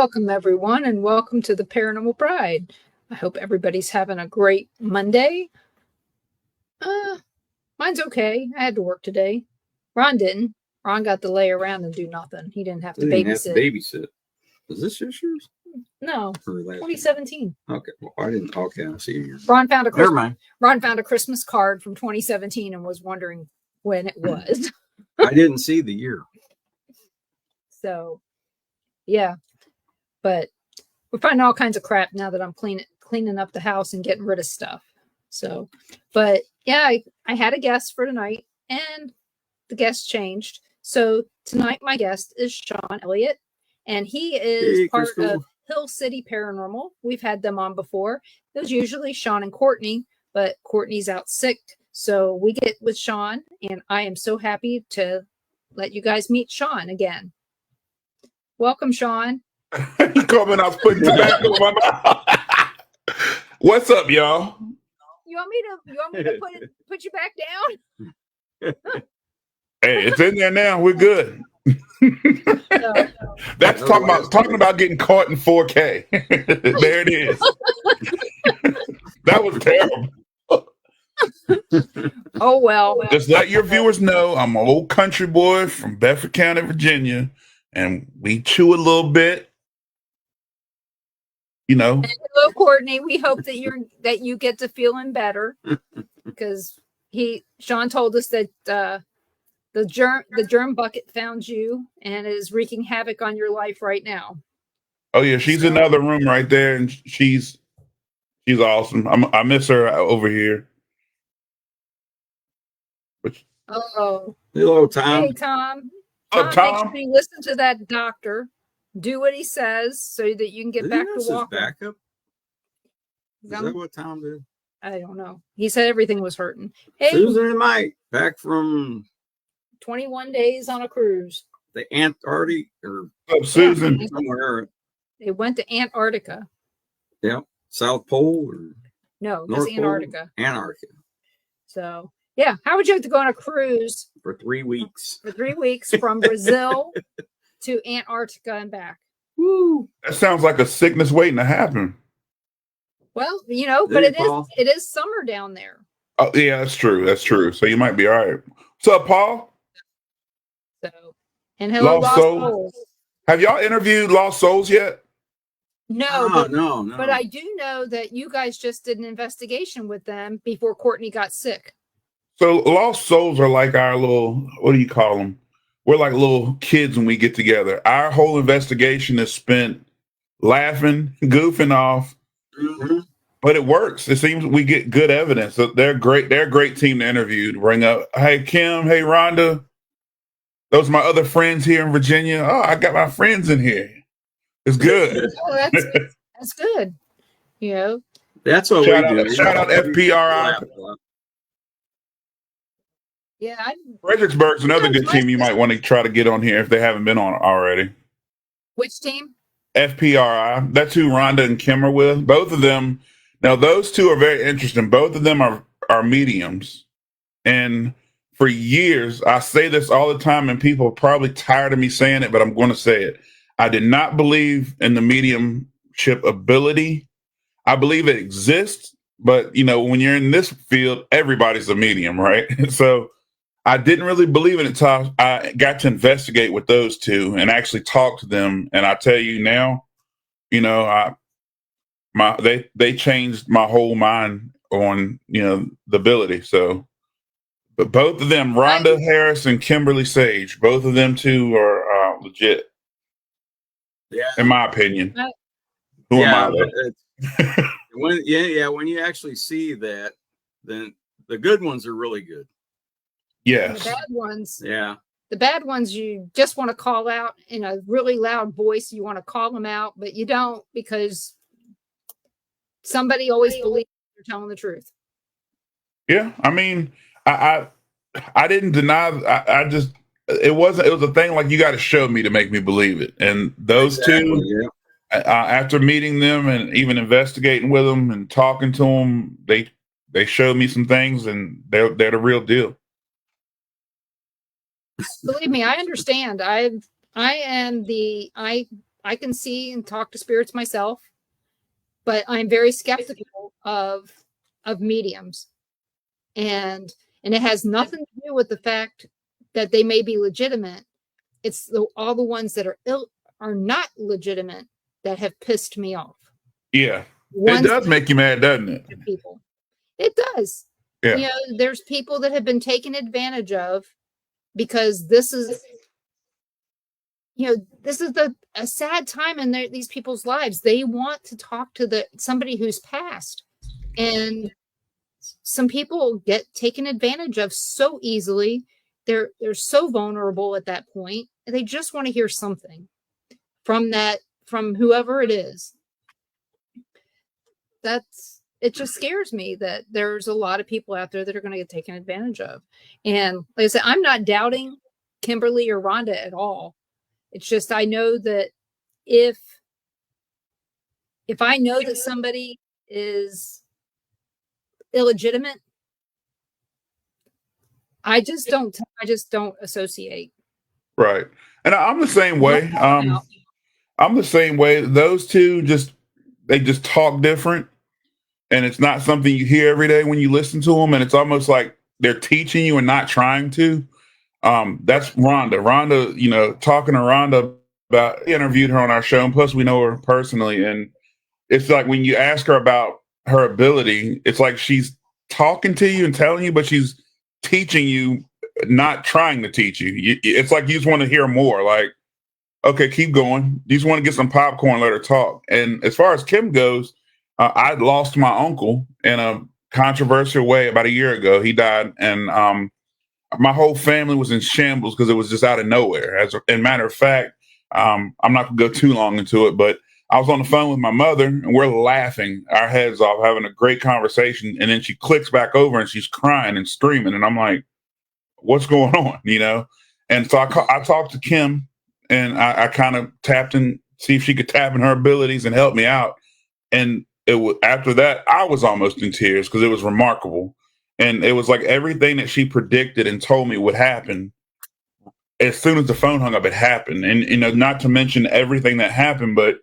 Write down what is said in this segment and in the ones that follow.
Welcome, everyone, and welcome to the Paranormal Pride. I hope everybody's having a great Monday. Mine's okay. I had to work today. Ron didn't. Ron got to lay around and do nothing. He didn't have to babysit. Is this yours? No, 2017. Okay, well, I didn't. Okay, I see you. Ron found a Christmas card from 2017 and was wondering when it was. I didn't see the year. So, yeah. But we're finding all kinds of crap now that I'm cleaning up the house and getting rid of stuff. So, but yeah, I had a guest for tonight and the guest changed. So tonight my guest is Sean Elliott, and he is part of Hill City Paranormal. We've had them on before. It was usually Sean and Courtney, but Courtney's out sick. So we get with Sean, and I am so happy to let you guys meet Sean again. Welcome, Sean. You coming? I was putting tobacco in my mouth. What's up, y'all? You want me to put you back down? Hey, it's in there now. We're good. That's talking about getting caught in 4K. There it is. That was terrible. Oh well. Just let your viewers know I'm an old country boy from Bedford County, Virginia, and we chew a little bit. You know. Hello, Courtney. We hope that you get to feeling better, because Sean told us that the germ bucket found you and is wreaking havoc on your life right now. Oh yeah, she's in the other room right there, and she's awesome. I miss her over here. Hello, Tom. Hey, Tom. Tom. Make sure you listen to that doctor. Do what he says so that you can get back to walking. Backup? Is that what Tom did? I don't know. He said everything was hurting. Hey, Susan and Mike, back from 21 days on a cruise. The Antarctic or Susan. Somewhere. They went to Antarctica. Yeah. South Pole or no, just Antarctica. Antarctica. So yeah. How would you like to go on a cruise for 3 weeks? For 3 weeks from Brazil to Antarctica and back. Woo. That sounds like a sickness waiting to happen. Well, but it is summer down there. Oh yeah, that's true. That's true. So you might be all right. What's up, Paul? So, and hello, Lost Souls. Have y'all interviewed Lost Souls yet? No, no. But I do know that you guys just did an investigation with them before Courtney got sick. So Lost Souls are like our little, what do you call them? We're like little kids when we get together. Our whole investigation is spent laughing, goofing off, but it works. It seems we get good evidence. So they're great. They're a great team to interview. To bring up, hey Kim, hey Rhonda, those are my other friends here in Virginia. Oh, I got my friends in here. It's good. Oh, that's good. That's what we do. Shout out FPRI. Yeah, Fredericksburg's another good team you might want to try to get on here if they haven't been on already. Which team? FPRI. That's who Rhonda and Kim are with. Both of them. Now, those two are very interesting. Both of them are mediums. And for years, I say this all the time, and people are probably tired of me saying it, but I'm going to say it. I did not believe in the mediumship ability. I believe it exists, but, when you're in this field, everybody's a medium, right? So I didn't really believe in it until I got to investigate with those two and actually talk to them. And I tell you now, they changed my whole mind on, the ability. So, but both of them, Rhonda Harris and Kimberly Sage, both of them two are legit. Yeah. In my opinion. Who am I? When you actually see that, then the good ones are really good. Yes. The bad ones. Yeah. The bad ones you just want to call out in a really loud voice. You want to call them out, but you don't, because somebody always believes you're telling the truth. Yeah. I mean, I didn't deny. It was a thing like you got to show me to make me believe it. And those two, after meeting them and even investigating with them and talking to them, they showed me some things, and they're the real deal. Believe me, I understand. I I can see and talk to spirits myself, but I'm very skeptical of mediums, and it has nothing to do with the fact that they may be legitimate. It's all the ones that are not legitimate that have pissed me off. Yeah. Ones it does make you mad, doesn't it? people. It does. Yeah. You know, there's people that have been taken advantage of because this is, you know, this is a sad time in these people's lives. They want to talk to somebody who's passed, and some people get taken advantage of so easily. They're so vulnerable at that point. They just want to hear something from whoever it is. It just scares me that there's a lot of people out there that are going to get taken advantage of. And like I said, I'm not doubting Kimberly or Rhonda at all. It's just, I know that if I know that somebody is illegitimate, I just don't associate. Right. And I'm the same way. I'm the same way. Those two they just talk different, and it's not something you hear every day when you listen to them, and it's almost like they're teaching you and not trying to. That's Rhonda. Rhonda, you know, talking to Rhonda about, interviewed her on our show, and plus we know her personally, and it's like when you ask her about her ability, it's like she's talking to you and telling you, but she's teaching you, not trying to teach you. It's like you just want to hear more. Like, okay, keep going. You just want to get some popcorn, let her talk. And as far as Kim goes, I lost my uncle in a controversial way about a year ago. He died, and my whole family was in shambles because it was just out of nowhere. As a matter of fact, I'm not gonna go too long into it, but I was on the phone with my mother, and we're laughing our heads off, having a great conversation, and then she clicks back over and she's crying and screaming, and I'm like, "What's going on?" You know? And so I talked to Kim, and I kind of tapped in, see if she could tap in her abilities and help me out. And it was after that I was almost in tears because it was remarkable, and it was like everything that she predicted and told me would happen. As soon as the phone hung up, it happened, and you know, not to mention everything that happened, but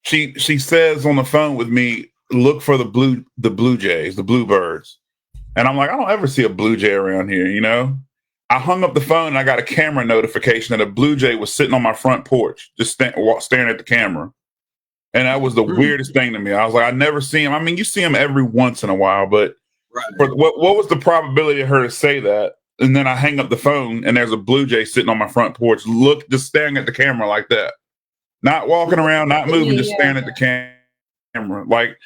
she says on the phone with me, "Look for the blue jays, the bluebirds," and I'm like, I don't ever see a blue jay around here, you know. I hung up the phone and I got a camera notification that a blue jay was sitting on my front porch, just staring at the camera. And that was the weirdest thing to me. I was like, I never see him. I mean, you see him every once in a while, but what was the probability of her to say that? And then I hang up the phone and there's a blue jay sitting on my front porch, just staring at the camera like that. Not walking around, not moving, just staring at the camera. Like,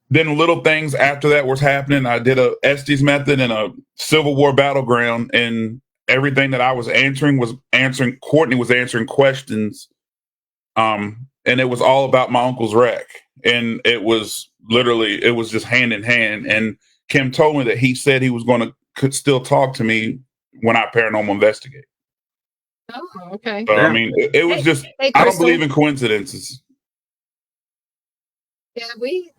then little things after that was happening. I did a Estes method in a Civil War battleground, and everything that I was answering, Courtney was answering questions. And it was all about my uncle's wreck. And it was just hand in hand. And Kim told me that he said he was going to still talk to me when I paranormal investigate. Oh, okay. So, I mean, it was just, I don't believe in coincidences. Yeah,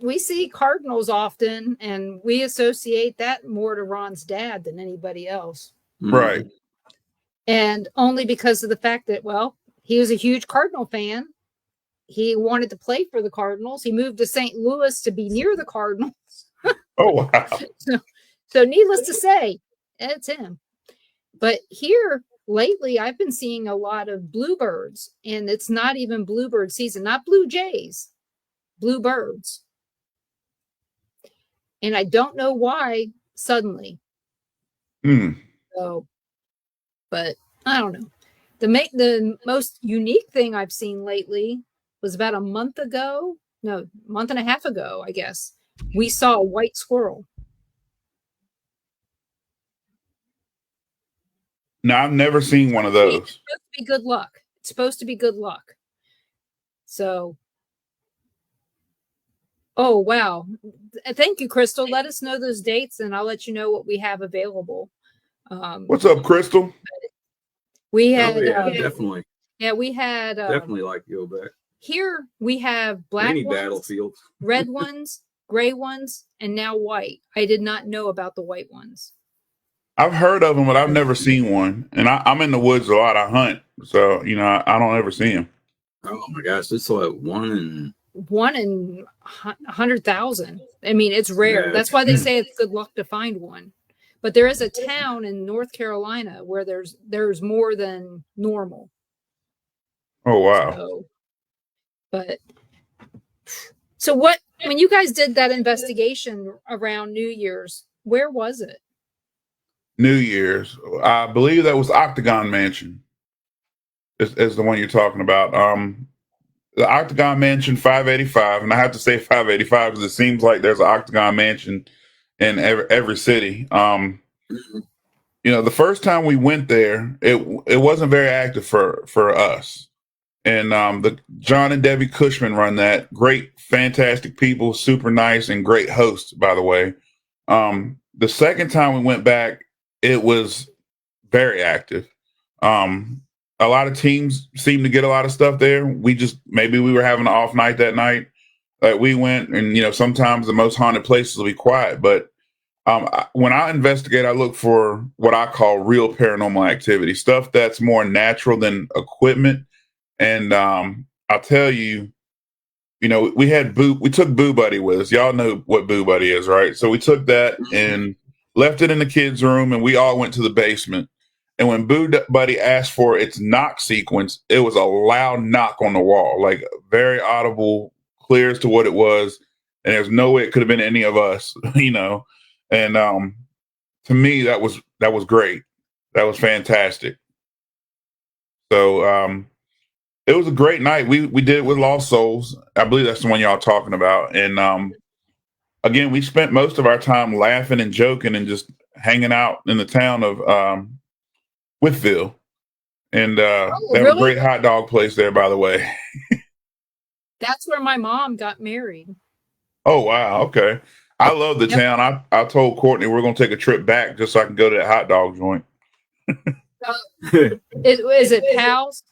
we see cardinals often, and we associate that more to Ron's dad than anybody else. Right. And only because of the fact that, well, he was a huge Cardinal fan. He wanted to play for the Cardinals. He moved to St. Louis to be near the Cardinals. Oh, wow. So needless to say, it's him. But here lately, I've been seeing a lot of bluebirds, and it's not even bluebird season, not blue jays, bluebirds. And I don't know why suddenly. So, but I don't know. The most unique thing I've seen lately was about a month and a half ago, I guess. We saw a white squirrel. No, I've never seen one of those. It's supposed to be good luck. It's supposed to be good luck. So, oh, wow. Thank you, Crystal. Let us know those dates, and I'll let you know what we have available. What's up, Crystal? We had definitely. Yeah, we had Definitely like to go back. Here we have black ones, battlefields, red ones, gray ones, and now white. I did not know about the white ones. I've heard of them, but I've never seen one. And I'm in the woods a lot. I hunt, so I don't ever see them. Oh my gosh, it's like One in 100,000. I mean, it's rare. Yeah. That's why they say it's good luck to find one. But there is a town in North Carolina where there's more than normal. Oh wow! So what? When you guys did that investigation around New Year's, where was it? New Year's, I believe that was Octagon Mansion. Is the one you're talking about? The Octagon Mansion 585, and I have to say 585 because it seems like there's an Octagon Mansion in every city. The first time we went there, it wasn't very active for us. And the John and Debbie Cushman run that. Great, fantastic people, super nice, and great hosts, by the way. The second time we went back, it was very active. A lot of teams seem to get a lot of stuff there. Maybe we were having an off night that night. Like we went, and sometimes the most haunted places will be quiet. But when I investigate, I look for what I call real paranormal activity, stuff that's more natural than equipment. And I'll tell you, we took Boo Buddy with us. Y'all know what Boo Buddy is, right? So we took that and left it in the kids' room, and we all went to the basement. And when Boo Buddy asked for its knock sequence, it was a loud knock on the wall, like very audible, clear as to what it was. And there's no way it could have been any of us, And to me, that was great. That was fantastic. So it was a great night. We did it with Lost Souls. I believe that's the one y'all talking about. And again, we spent most of our time laughing and joking and just hanging out in the town of Whitfield. And they have a great hot dog place there, by the way. That's where my mom got married. Oh, wow. Okay. I love the town. I told Courtney we're going to take a trip back just so I can go to that hot dog joint. Is it Pal's?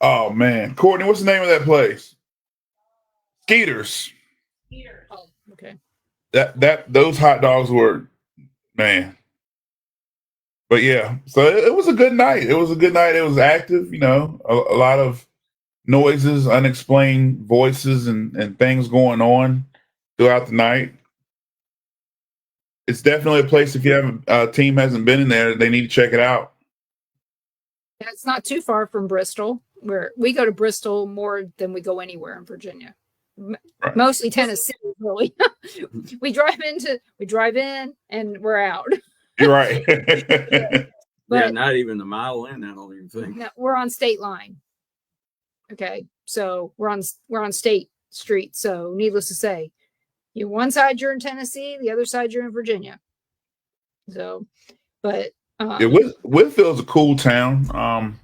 Oh, man. Courtney, what's the name of that place? Skeeters. Oh, okay. Those hot dogs were, man. But yeah, so it was a good night. It was a good night. It was active, a lot of noises, unexplained voices, and things going on throughout the night. It's definitely a place, if you haven't, team hasn't been in there, they need to check it out. Yeah, it's not too far from Bristol, where we go to Bristol more than we go anywhere in Virginia. Right. Mostly Tennessee, really. we drive in and we're out. You're right. But not even a mile in, I don't even think. No, we're on state line. Okay, so we're on State Street. So needless to say, one side you're in Tennessee, the other side you're in Virginia. So, but Whitfield's a cool town.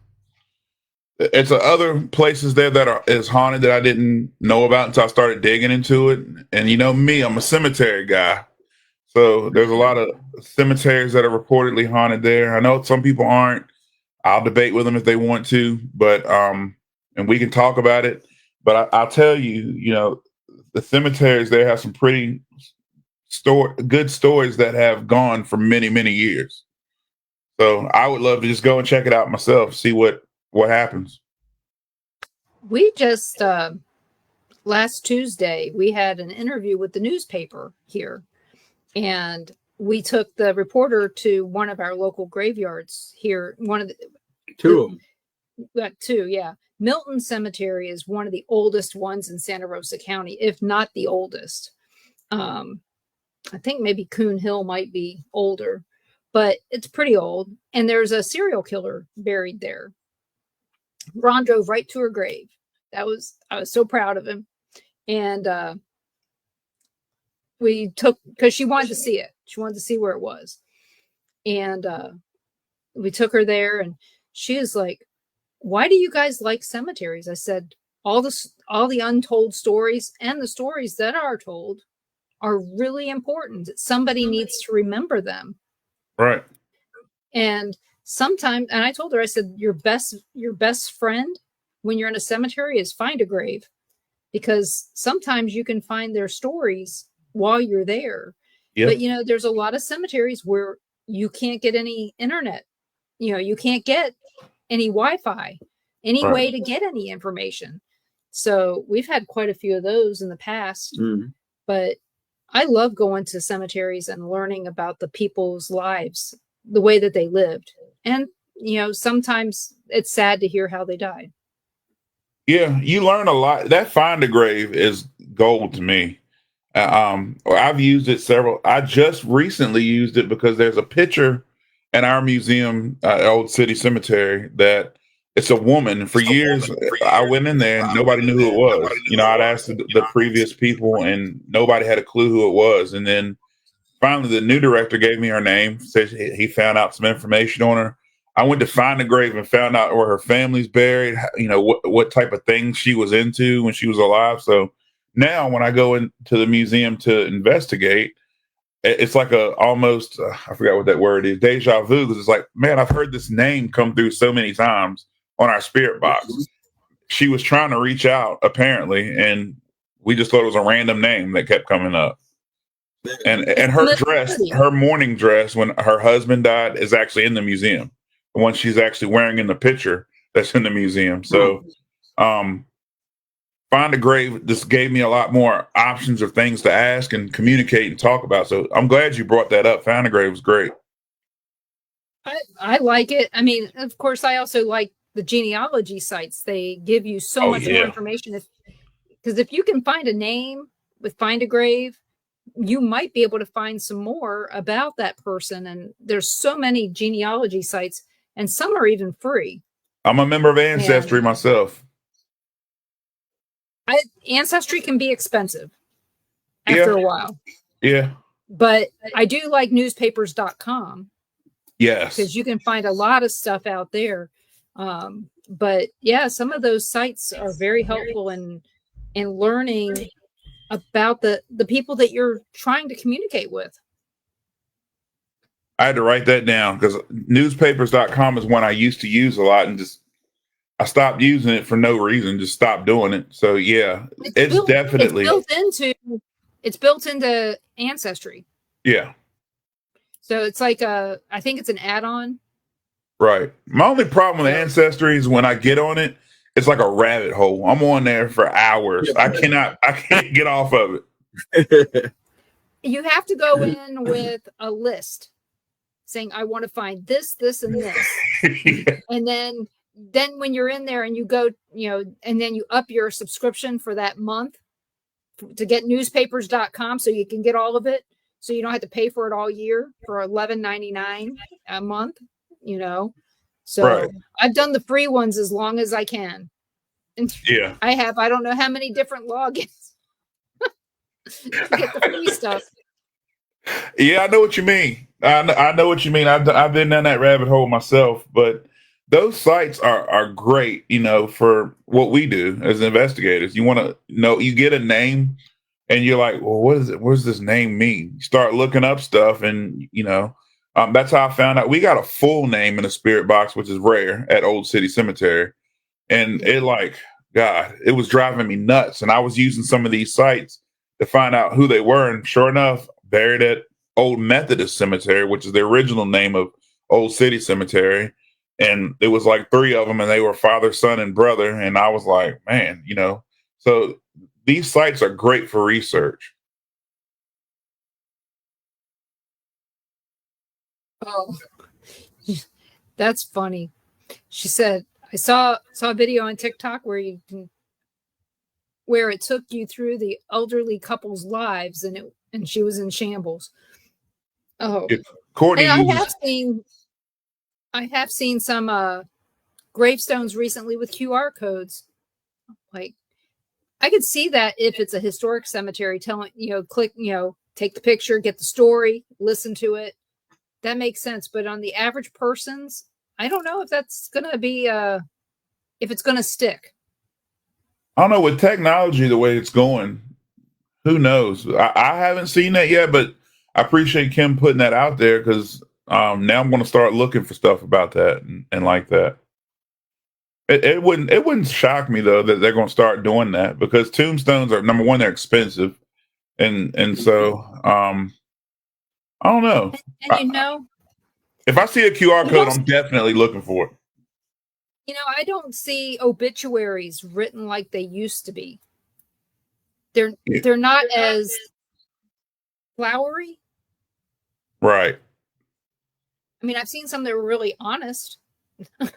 It's other places there that is haunted that I didn't know about until I started digging into it. And me, I'm a cemetery guy. So there's a lot of cemeteries that are reportedly haunted there. I know some people aren't. I'll debate with them if they want to, but and we can talk about it. But I'll tell you, the cemeteries there have some pretty good stories that have gone for many, many years. So I would love to just go and check it out myself, see what happens. We just last Tuesday we had an interview with the newspaper here. And we took the reporter to one of our local graveyards here. Two of them. Got two, yeah. Milton Cemetery is one of the oldest ones in Santa Rosa County, if not the oldest. I think maybe Coon Hill might be older, but it's pretty old. And there's a serial killer buried there. Ron drove right to her grave. I was so proud of him. And we took, because she wanted to see it. She wanted to see where it was. And we took her there, and she is like, why do you guys like cemeteries? I said, all the untold stories and the stories that are told are really important. Somebody needs to remember them. Right. And sometimes, and I told her, I said, your best friend when you're in a cemetery is find a grave, because sometimes you can find their stories while you're there. Yep. But there's a lot of cemeteries where you can't get any internet. You can't get any Wi-Fi, any Right. way to get any information. So we've had quite a few of those in the past. But I love going to cemeteries and learning about the people's lives, the way that they lived. And, sometimes it's sad to hear how they died. Yeah, you learn a lot. That Find a Grave is gold to me. I've used it several. I just recently used it because there's a picture in our museum, Old City Cemetery, that it's a woman. For years, I went in there and nobody knew who it was. I'd asked the previous people and nobody had a clue who it was. And then finally, the new director gave me her name, said he found out some information on her. I went to find the grave and found out where her family's buried, what type of things she was into when she was alive. So now when I go into the museum to investigate, it's like almost, I forgot what that word is, deja vu, because it's like, man, I've heard this name come through so many times on our spirit box. She was trying to reach out, apparently, and we just thought it was a random name that kept coming up. And her dress, her mourning dress when her husband died, is actually in the museum. The one she's actually wearing in the picture that's in the museum. So Find a Grave just gave me a lot more options of things to ask and communicate and talk about. So I'm glad you brought that up. Find a Grave was great. I like it. I mean, of course, I also like the genealogy sites. They give you so much more information. Because if you can find a name with Find a Grave, you might be able to find some more about that person. And there's so many genealogy sites, and some are even free. I'm a member of Ancestry myself. Ancestry can be expensive after a while. Yeah. But I do like newspapers.com. Yes. Because you can find a lot of stuff out there. But yeah, some of those sites are very helpful in learning about the people that you're trying to communicate with. I had to write that down because newspapers.com is one I used to use a lot, and I stopped using it for no reason, just stopped doing it. So yeah, it's built into Ancestry. Yeah. So it's like I think it's an add-on. Right. My only problem with Ancestry is when I get on it, it's like a rabbit hole. I'm on there for hours. I can't get off of it. You have to go in with a list saying, I want to find this, this, and this. Yeah. And then when you're in there and you go, and then you up your subscription for that month to get newspapers.com so you can get all of it. So you don't have to pay for it all year for $11.99 a month, So right. I've done the free ones as long as I can. And yeah. I don't know how many different logins to get the free stuff. Yeah, I know what you mean. I know what you mean. I've been down that rabbit hole myself, but those sites are great, for what we do as investigators. You want to know, you get a name and you're like, well, what is it? What does this name mean? You start looking up stuff and, that's how I found out. We got a full name in the spirit box, which is rare at Old City Cemetery. And it was driving me nuts. And I was using some of these sites to find out who they were. And sure enough, buried at Old Methodist Cemetery, which is the original name of Old City Cemetery. And it was like 3 of them, and they were father, son, and brother. And I was like, man, so these sites are great for research. Oh, that's funny. She said, I saw a video on TikTok where it took you through the elderly couple's lives, and she was in shambles. Oh, Courtney, and I have seen some gravestones recently with QR codes. Like, I could see that if it's a historic cemetery, telling click, take the picture, get the story, listen to it. That makes sense. But on the average person's, I don't know if that's gonna be if it's gonna stick. I don't know, with technology the way it's going, who knows? I haven't seen that yet, but I appreciate Kim putting that out there because now I'm going to start looking for stuff about that and like that. It wouldn't shock me though that they're going to start doing that because tombstones are, number one, they're expensive, and so I don't know. And If I see a QR You code, don't- I'm definitely looking for it. You know, I don't see obituaries written like they used to be. They're Yeah. they're not as flowery. Right. I mean, I've seen some that were really honest. I've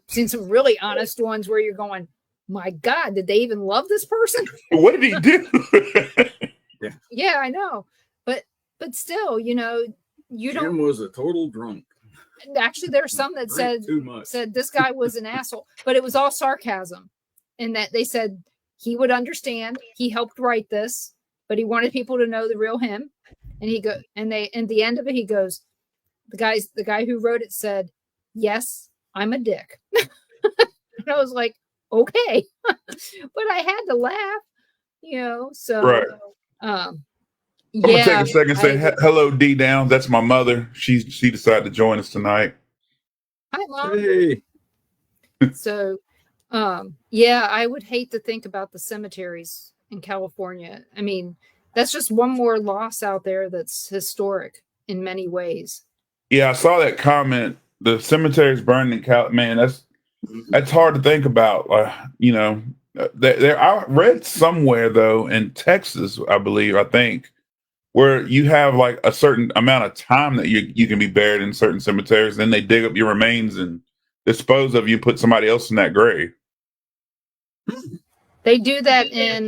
seen some really honest ones where you're going, my God, did they even love this person? What did he do? Yeah, I know. But still, you know, you Jim don't was a total drunk. actually there's some that Drank too much. said this guy was an asshole, but it was all sarcasm. And that they said he would understand. He helped write this, but he wanted people to know the real him. And at the end of it, he goes, the guy who wrote it said, yes, I'm a dick. And I was like, okay. But I had to laugh, you know. So Right. um I'm gonna take yeah, a second and say hello, D Downs. That's my mother. She decided to join us tonight. hi Mom. Hey, So yeah, I would hate to think about the cemeteries in California. I mean, that's just one more loss out there that's historic in many ways. Yeah, I saw that comment. The cemetery's burned in Cal. Man, that's hard to think about. You know, there. I read somewhere though in Texas, I think, where you have like a certain amount of time that you can be buried in certain cemeteries. Then they dig up your remains and dispose of you, put somebody else in that grave. They do that in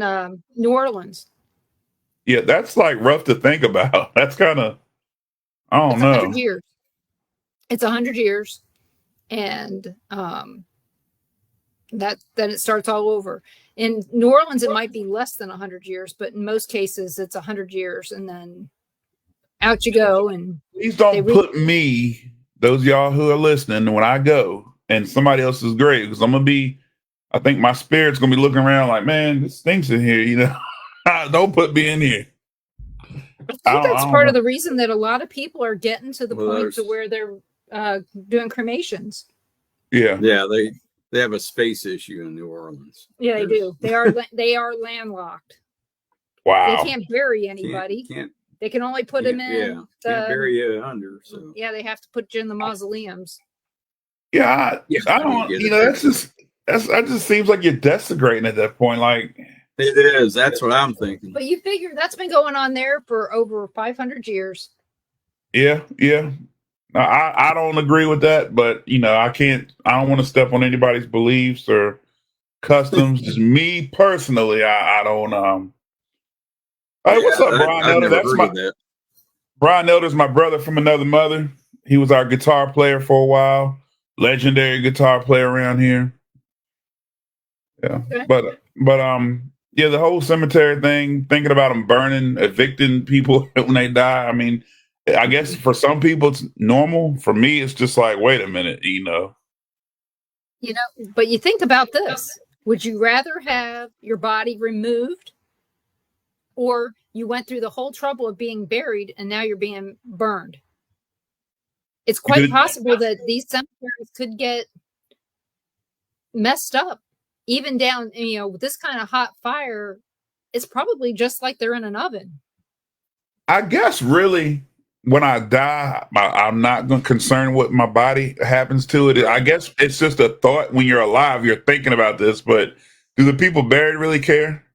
New Orleans. Yeah, that's like rough to think about. That's kind of, I don't It's 100 know. years. It's 100 years, and that then it starts all over. In New Orleans, it might be less than 100 years, but in most cases, it's 100 years, and then out you go. And Please don't put me, those of y'all who are listening, when I go and somebody else's grave, because I think my spirit's gonna be looking around like, man, this stinks in here, you know. Don't put me in here. I think that's part of the reason that a lot of people are getting to the point to where they're doing cremations. Yeah. Yeah, they have a space issue in New Orleans. Yeah, they do. They are landlocked. Wow. They can't bury anybody. They can only put them in. Yeah, can't bury you under. So yeah, they have to put you in the mausoleums. Yeah, I don't. You know, that just seems like you're desecrating at that point. Like it is. That's what I'm thinking. But you figure that's been going on there for over 500 years. Yeah. I don't agree with that, but you know, I don't want to step on anybody's beliefs or customs. Just me personally, I don't. Hey, what's up, Brian Elder? Brian Elder's my brother from another mother. He was our guitar player for a while. Legendary guitar player around here. Yeah. Okay. But yeah, the whole cemetery thing, thinking about them burning, evicting people when they die. I mean, I guess for some people it's normal. For me, it's just like, wait a minute, you know. You know, but you think about this. Would you rather have your body removed, or you went through the whole trouble of being buried and now you're being burned? It's quite possible that these cemeteries could get messed up. Even down, you know, with this kind of hot fire, it's probably just like they're in an oven. I guess really when I die, I'm not concerned what my body happens to it. I guess it's just a thought when you're alive, you're thinking about this, but do the people buried really care?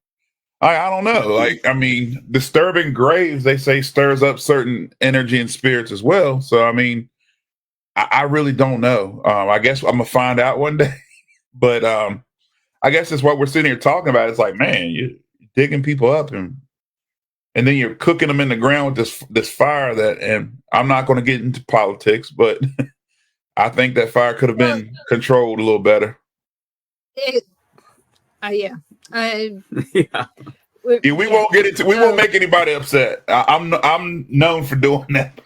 I don't know. Like, I mean, disturbing graves, they say, stirs up certain energy and spirits as well. So, I mean, I really don't know. I guess I'm going to find out one day. But I guess it's what we're sitting here talking about. It's like, man, you're digging people up and then you're cooking them in the ground with this fire and I'm not going to get into politics, but I think that fire could have been controlled a little better. Yeah. Yeah, we won't get into. We won't make anybody upset. I'm known for doing that.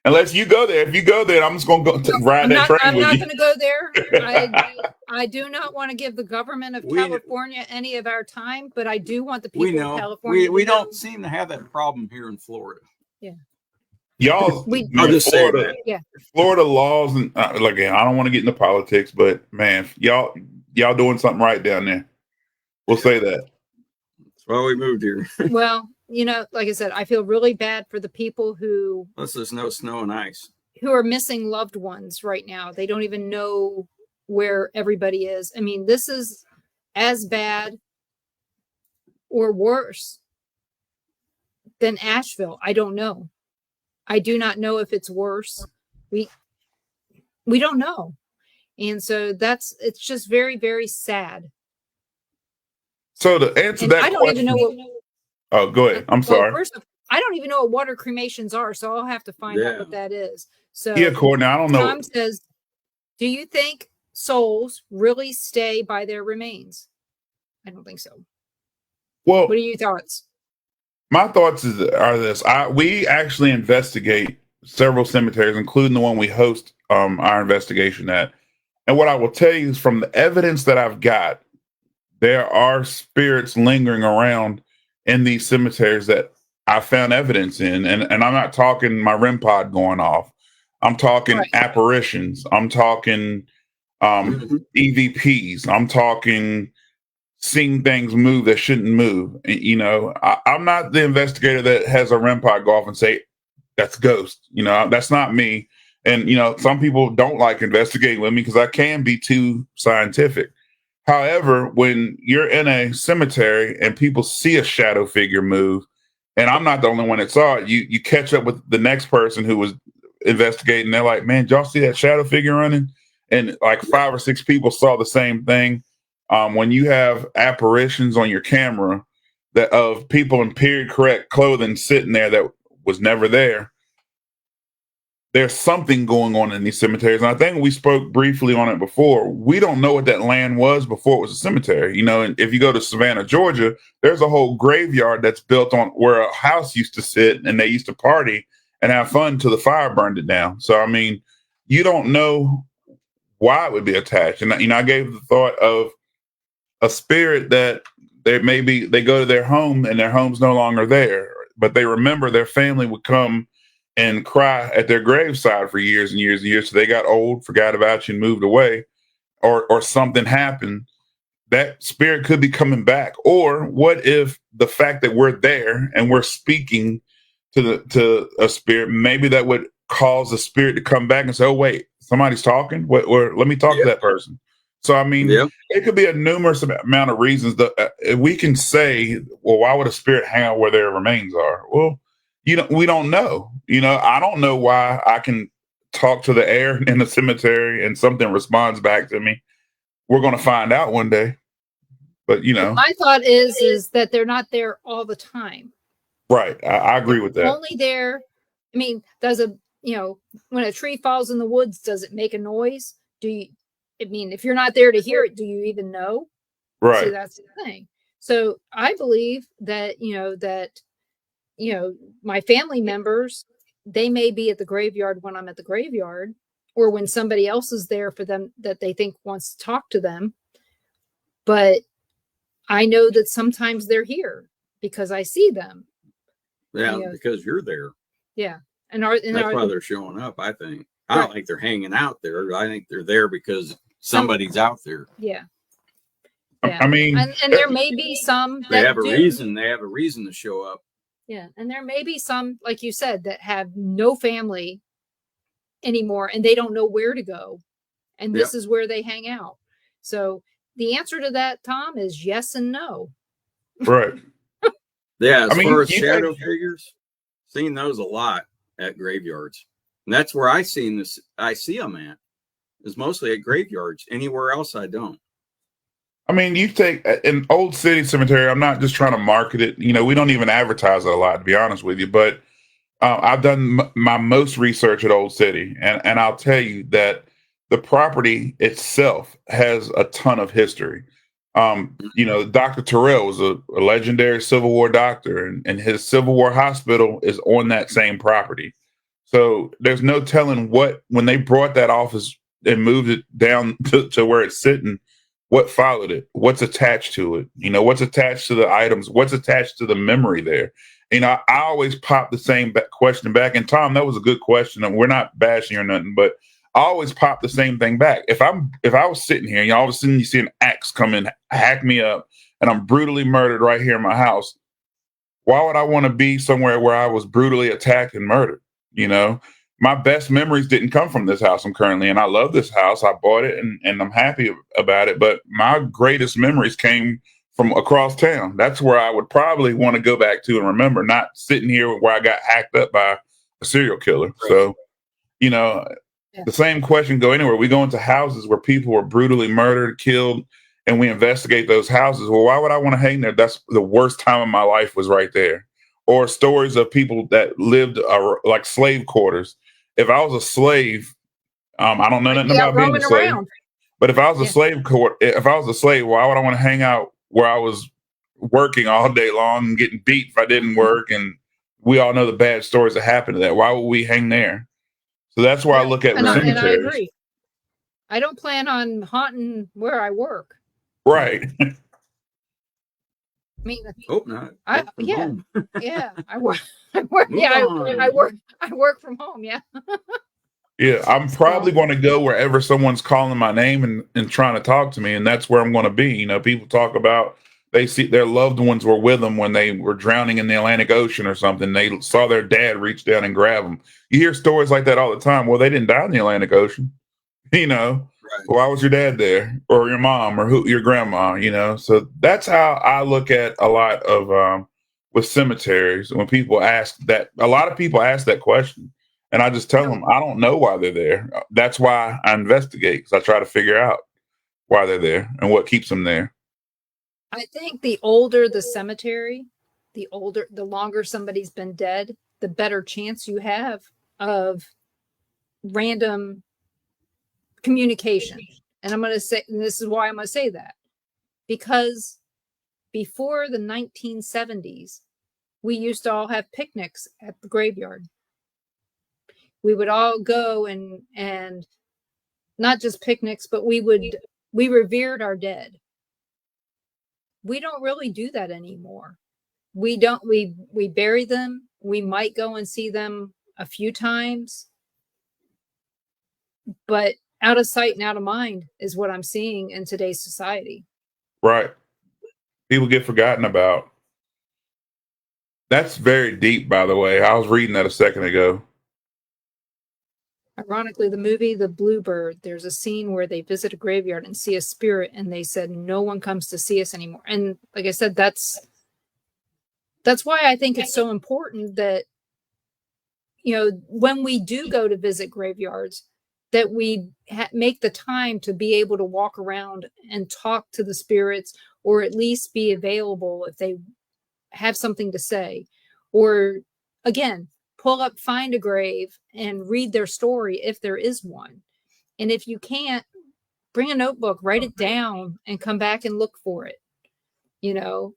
Unless you go there. If you go there, I'm just going to go ride that train with you. I'm not going to go there. I do not want to give the government of California any of our time, but I do want the people of California. We don't seem to have that problem here in Florida. Yeah. Y'all, I'll just say that. Yeah. Florida laws and again, I don't want to get into politics, but man, y'all doing something right down there. We'll say that. That's why we moved here. Well, you know, like I said, I feel really bad for the people who. Plus, there's no snow and ice. who are missing loved ones right now. They don't even know where everybody is. I mean, this is as bad or worse than Asheville. I don't know. I do not know if it's worse. We don't know. And so it's just very, very sad. So to answer And that I don't question, even know what, oh, go ahead. I'm sorry. first, I don't even know what water cremations are, so I'll have to find out Yeah. what that is. So Yeah, Courtney, I don't know. Tom says, do you think souls really stay by their remains? I don't think so. Well, What are your thoughts? my thoughts are this: we actually investigate several cemeteries, including the one we host our investigation at. And what I will tell you is, from the evidence that I've got, there are spirits lingering around in these cemeteries that I found evidence in, and I'm not talking my REM pod going off. I'm talking Right. apparitions. I'm talking EVPs. I'm talking seeing things move that shouldn't move. You know, I'm not the investigator that has a REM pod go off and say that's ghost. You know, that's not me. And you know, some people don't like investigating with me because I can be too scientific. However, when you're in a cemetery and people see a shadow figure move, and I'm not the only one that saw it, you catch up with the next person who was investigating. They're like, "Man, did y'all see that shadow figure running?" And like 5 or 6 people saw the same thing. When you have apparitions on your camera that of people in period correct clothing sitting there that was never there, there's something going on in these cemeteries. And I think we spoke briefly on it before. We don't know what that land was before it was a cemetery. You know, and if you go to Savannah, Georgia, there's a whole graveyard that's built on where a house used to sit and they used to party and have fun until the fire burned it down. So, I mean, you don't know why it would be attached. And, you know, I gave the thought of a spirit that they go to their home and their home's no longer there, but they remember their family would come and cry at their graveside for years and years and years. So they got old, forgot about you, and moved away, or something happened. That spirit could be coming back. Or what if the fact that we're there and we're speaking to a spirit, maybe that would cause the spirit to come back and say, "Oh, wait, somebody's talking. Or let me talk to that person." So I mean, it could be a numerous amount of reasons that we can say, "Well, why would a spirit hang out where their remains are?" Well, we don't know. You know, I don't know why I can talk to the air in the cemetery and something responds back to me. We're going to find out one day. But you know, My thought is that they're not there all the time. right? I agree with that. Only there. I mean, when a tree falls in the woods, does it make a noise? I mean, if you're not there to hear it, do you even know? Right. See, that's the thing. So I believe that, my family members, they may be at the graveyard when I'm at the graveyard, or when somebody else is there for them that they think wants to talk to them. But I know that sometimes they're here because I see them. Yeah, because you're there. Yeah. That's why they're showing up, I think. I don't think they're hanging out there. I think they're there because somebody's out there. Yeah. I mean, and there may be some they have a reason. They have a reason to show up. Yeah. And there may be some, like you said, that have no family anymore and they don't know where to go. And this is where they hang out. So the answer to that, Tom, is yes and no. Right. Yeah. As far as shadow figures, seen those a lot at graveyards. And that's where I see them at, is mostly at graveyards. Anywhere else, I don't. I mean, you take an Old City Cemetery. I'm not just trying to market it. You know, we don't even advertise it a lot, to be honest with you. But I've done my most research at Old City, and I'll tell you that the property itself has a ton of history. You know, Dr. Terrell was a legendary Civil War doctor, and his Civil War hospital is on that same property. So there's no telling when they brought that office and moved it down to where it's sitting, what followed it, what's attached to it, you know, what's attached to the items, what's attached to the memory there. You know, I always pop the same question back. And Tom, that was a good question. And we're not bashing or nothing, but I always pop the same thing back. If I was sitting here and all of a sudden you see an axe come in, hack me up, and I'm brutally murdered right here in my house, why would I want to be somewhere where I was brutally attacked and murdered? You know, my best memories didn't come from this house I'm currently in. I love this house. I bought it and I'm happy about it. But my greatest memories came from across town. That's where I would probably want to go back to and remember, not sitting here where I got hacked up by a serial killer. Right. So, you know, the same question go anywhere. We go into houses where people were brutally murdered, killed, and we investigate those houses. Well, why would I want to hang there? That's the worst time of my life was right there. Or stories of people that lived like slave quarters. If I was a slave, I don't know nothing about being a slave. Around. But if I was a slave, if I was a slave, why would I want to hang out where I was working all day long and getting beat if I didn't work? And we all know the bad stories that happen to that. Why would we hang there? So that's why I look at cemeteries. And I agree. I don't plan on haunting where I work. Right. I mean, hope not. Yeah. I work. I work from home. Yeah. Yeah, I'm probably going to go wherever someone's calling my name and trying to talk to me, and that's where I'm going to be. You know, people talk about they see their loved ones were with them when they were drowning in the Atlantic Ocean or something. They saw their dad reach down and grab them. You hear stories like that all the time. Well, they didn't die in the Atlantic Ocean. You know, right. Why was your dad there, or your mom, or your grandma? You know, so that's how I look at a lot of with cemeteries. When people ask that, a lot of people ask that question. And I just tell them, I don't know why they're there. That's why I investigate, because I try to figure out why they're there and what keeps them there. I think the older the cemetery, the longer somebody's been dead, the better chance you have of random communication. And I'm going to say, and this is why I'm going to say that, because before the 1970s, we used to all have picnics at the graveyard. We would all go and not just picnics, but we revered our dead. We don't really do that anymore. We bury them. We might go and see them a few times, but out of sight and out of mind is what I'm seeing in today's society. Right. People get forgotten about. That's very deep, by the way. I was reading that a second ago. Ironically, the movie The Bluebird, there's a scene where they visit a graveyard and see a spirit, and they said no one comes to see us anymore. And like I said, that's why I think it's so important that, you know, when we do go to visit graveyards, that we make the time to be able to walk around and talk to the spirits, or at least be available if they have something to say. Or again, pull up, find a grave and read their story if there is one. And if you can't, bring a notebook, write it down, and come back and look for it. You know,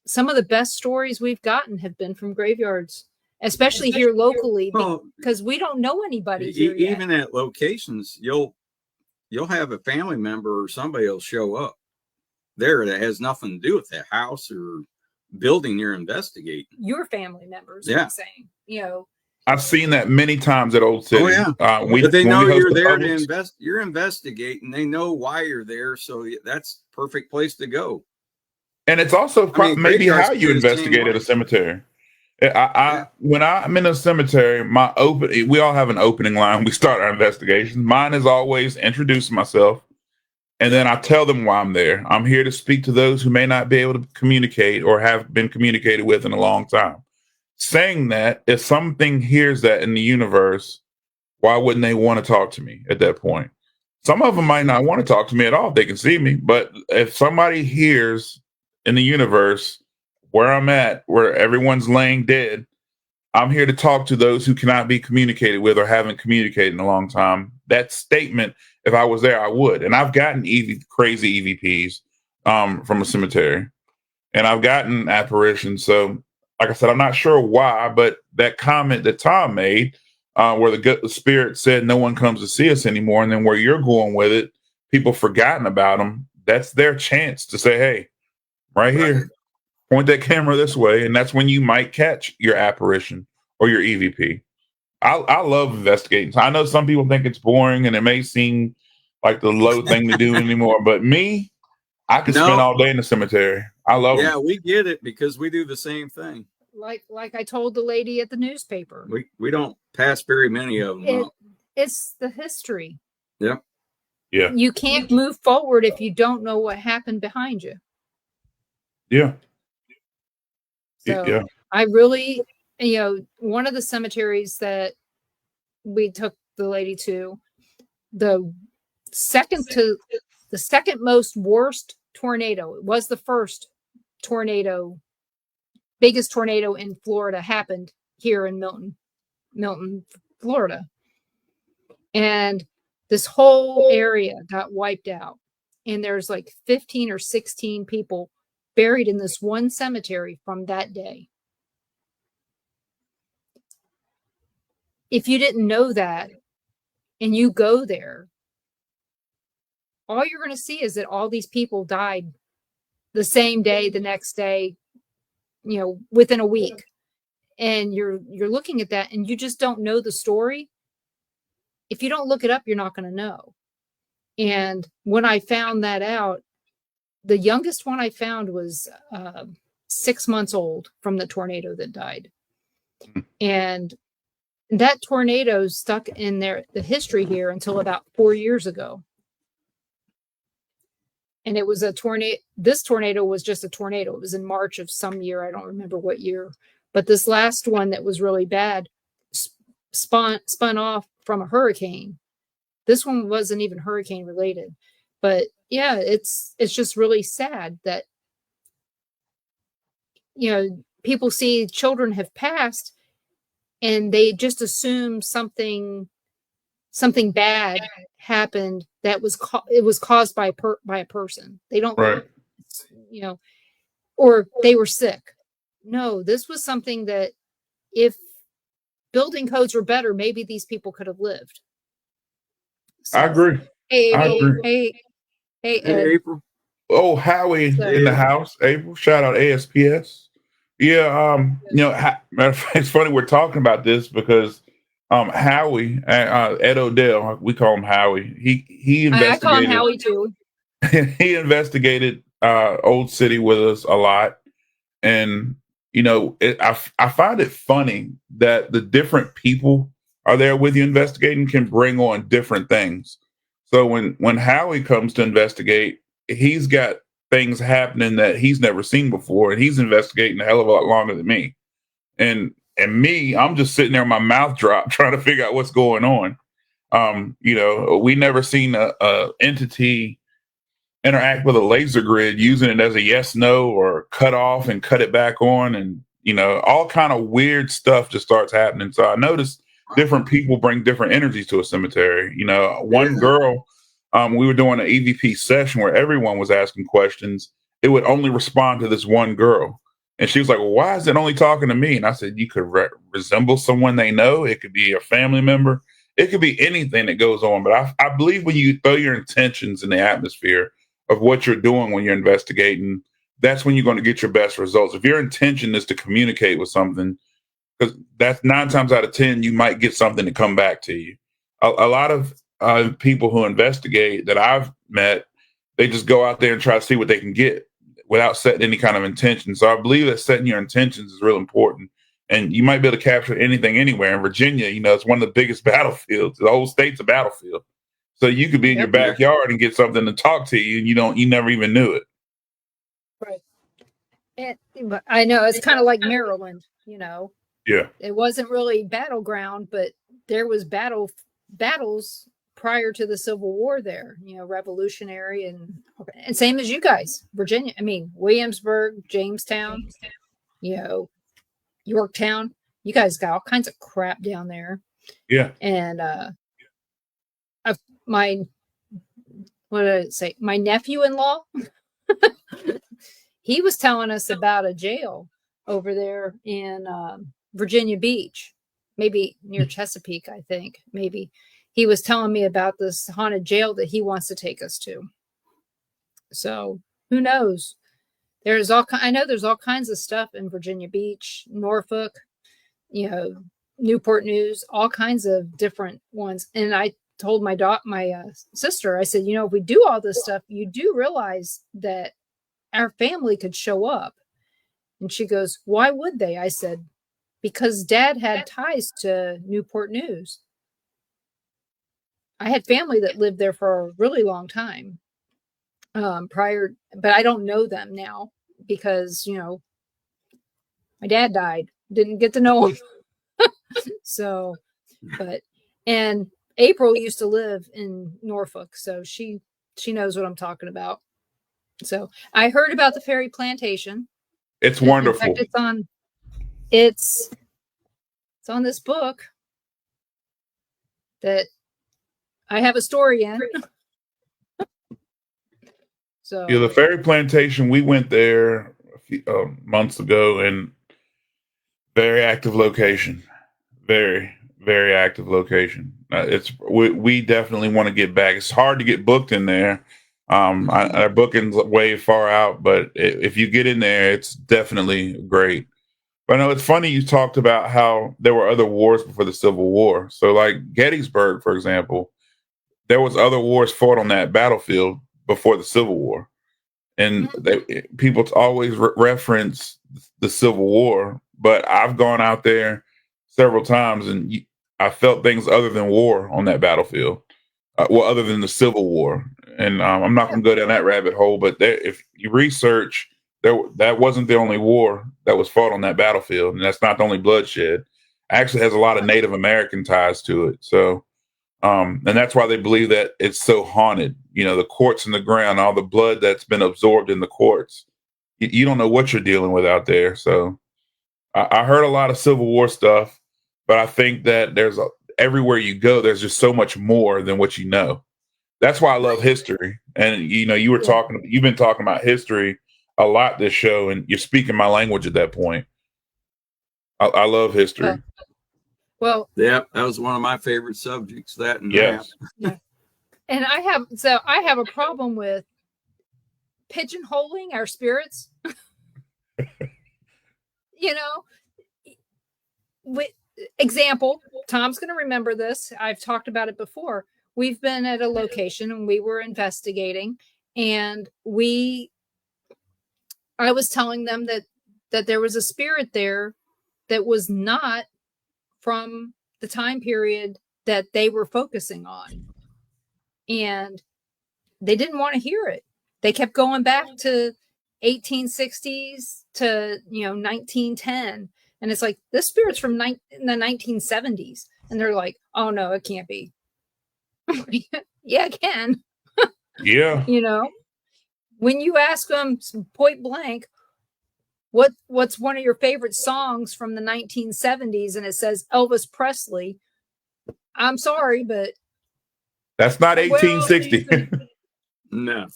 some of the best stories we've gotten have been from graveyards, especially here locally, because we don't know anybody here yet. Even at locations, you'll have a family member or somebody will show up there that has nothing to do with that house or building you're investigating. Your family members, I'm saying, you know. I've seen that many times at Old City. Oh yeah, but they know you're there to invest. You're investigating. They know why you're there, so that's perfect place to go. And it's also maybe how you investigate at a cemetery. When I'm in a cemetery, we all have an opening line. We start our investigations. Mine is always introduce myself. And then I tell them why I'm there. I'm here to speak to those who may not be able to communicate or have been communicated with in a long time. Saying that, if something hears that in the universe, why wouldn't they want to talk to me at that point? Some of them might not want to talk to me at all if they can see me. But if somebody hears in the universe where I'm at, where everyone's laying dead, I'm here to talk to those who cannot be communicated with or haven't communicated in a long time. That statement, if I was there, I would. And I've gotten crazy EVPs from a cemetery. And I've gotten apparitions. So, like I said, I'm not sure why, but that comment that Tom made, where the spirit said no one comes to see us anymore, and then where you're going with it, people forgotten about them, that's their chance to say, hey, right here. Point that camera this way, and that's when you might catch your apparition or your EVP. I love investigating. I know some people think it's boring and it may seem like the low thing to do anymore, but me, I could spend all day in the cemetery. I love it. Yeah, we get it because we do the same thing. like I told the lady at the newspaper. We don't pass very many of them. It's the history. Yeah. Yeah. You can't move forward if you don't know what happened behind you. Yeah. So yeah. I really, one of the cemeteries that we took the lady to, the second most worst tornado. It was the first tornado, biggest tornado in Florida happened here in Milton, Florida. And this whole area got wiped out. And there's like 15 or 16 people buried in this one cemetery from that day. If you didn't know that and you go there, all you're going to see is that all these people died the same day, the next day, within a week. And you're looking at that and you just don't know the story. If you don't look it up, you're not going to know. And when I found that out, the youngest one I found was 6 months old from the tornado that died. And that tornado stuck in the history here until about 4 years ago. And it was a tornado. This tornado was just a tornado. It was in March of some year. I don't remember what year. But this last one that was really bad spun off from a hurricane. This one wasn't even hurricane related. But yeah, it's just really sad that, people see children have passed and they just assume something bad happened that was caused by a person. They don't, right. Or they were sick. No, this was something that if building codes were better, maybe these people could have lived. So, I agree. Hey, I agree. Hey, April. Oh, Howie in the house. April, shout out ASPS. Yeah, matter of fact, it's funny we're talking about this because Howie, Ed Odell, we call him Howie. He investigated. I call him Howie too. He investigated Old City with us a lot, and I find it funny that the different people are there with you investigating can bring on different things. So when Howie comes to investigate, he's got things happening that he's never seen before, and he's investigating a hell of a lot longer than me. And me, I'm just sitting there with my mouth dropped trying to figure out what's going on. We never seen a entity interact with a laser grid using it as a yes, no, or cut off and cut it back on. And, all kind of weird stuff just starts happening. So I noticed different people bring different energies to a cemetery. One girl, we were doing an EVP session where everyone was asking questions. It would only respond to this one girl. And she was like, well, why is it only talking to me? And I said, you could resemble someone they know. It could be a family member. It could be anything that goes on. But I believe when you throw your intentions in the atmosphere of what you're doing when you're investigating, that's when you're going to get your best results. If your intention is to communicate with something, because that's 9 times out of 10, you might get something to come back to you. A lot of people who investigate that I've met, they just go out there and try to see what they can get without setting any kind of intention. So I believe that setting your intentions is real important. And you might be able to capture anything anywhere. In Virginia, it's one of the biggest battlefields. The whole state's a battlefield. So you could be in your backyard and get something to talk to you, and you never even knew it. Right. But I know it's kind of like Maryland, Yeah. It wasn't really battleground, but there was battles prior to the Civil War there, Revolutionary and same as you guys, Virginia. I mean, Williamsburg, Jamestown, Yorktown. You guys got all kinds of crap down there. Yeah. And what did I say? My nephew-in-law, he was telling us about a jail over there in Virginia Beach, maybe near Chesapeake, I think. Maybe he was telling me about this haunted jail that he wants to take us to. So who knows? I know there's all kinds of stuff in Virginia Beach, Norfolk, Newport News, all kinds of different ones. And I told my sister, I said, if we do all this stuff, you do realize that our family could show up. And she goes, why would they? I said, because Dad had ties to Newport News. I had family that lived there for a really long time prior, but I don't know them now because, my dad died. Didn't get to know him. So, and April used to live in Norfolk, so she knows what I'm talking about. So I heard about the fairy plantation. It's wonderful. In fact, it's on this book that I have a story in. So the fairy plantation, we went there a few months ago, and very active location. Very, very active location. We definitely want to get back. It's hard to get booked in there. Our booking's way far out, but if you get in there, it's definitely great. But I know it's funny you talked about how there were other wars before the Civil War. So, like Gettysburg, for example, there was other wars fought on that battlefield before the Civil War, and people always reference the Civil War. But I've gone out there several times, and I felt things other than war on that battlefield. Other than the Civil War, and I'm not going to go down that rabbit hole. But if you research, that wasn't the only war that was fought on that battlefield, and that's not the only bloodshed. It actually has a lot of Native American ties to it. So, and that's why they believe that it's so haunted. The courts in the ground, all the blood that's been absorbed in the courts. You don't know what you're dealing with out there. So, I heard a lot of Civil War stuff, but I think that everywhere you go, there's just so much more than what you know. That's why I love history. And you've been talking about history a lot this show, and you're speaking my language at that point. I love history. Well, yeah, that was one of my favorite subjects. That and yes. Yeah. And I have a problem with pigeonholing our spirits. Example, Tom's going to remember this. I've talked about it before. We've been at a location and we were investigating, and I was telling them that there was a spirit there that was not from the time period that they were focusing on. And they didn't want to hear it. They kept going back to 1860s to 1910, and it's like, this spirit's from the 1970s, and they're like, oh no, it can't be. Yeah, it can. Yeah. When you ask them point blank, what's one of your favorite songs from the 1970s, and it says Elvis Presley, I'm sorry, but that's not 1860. No.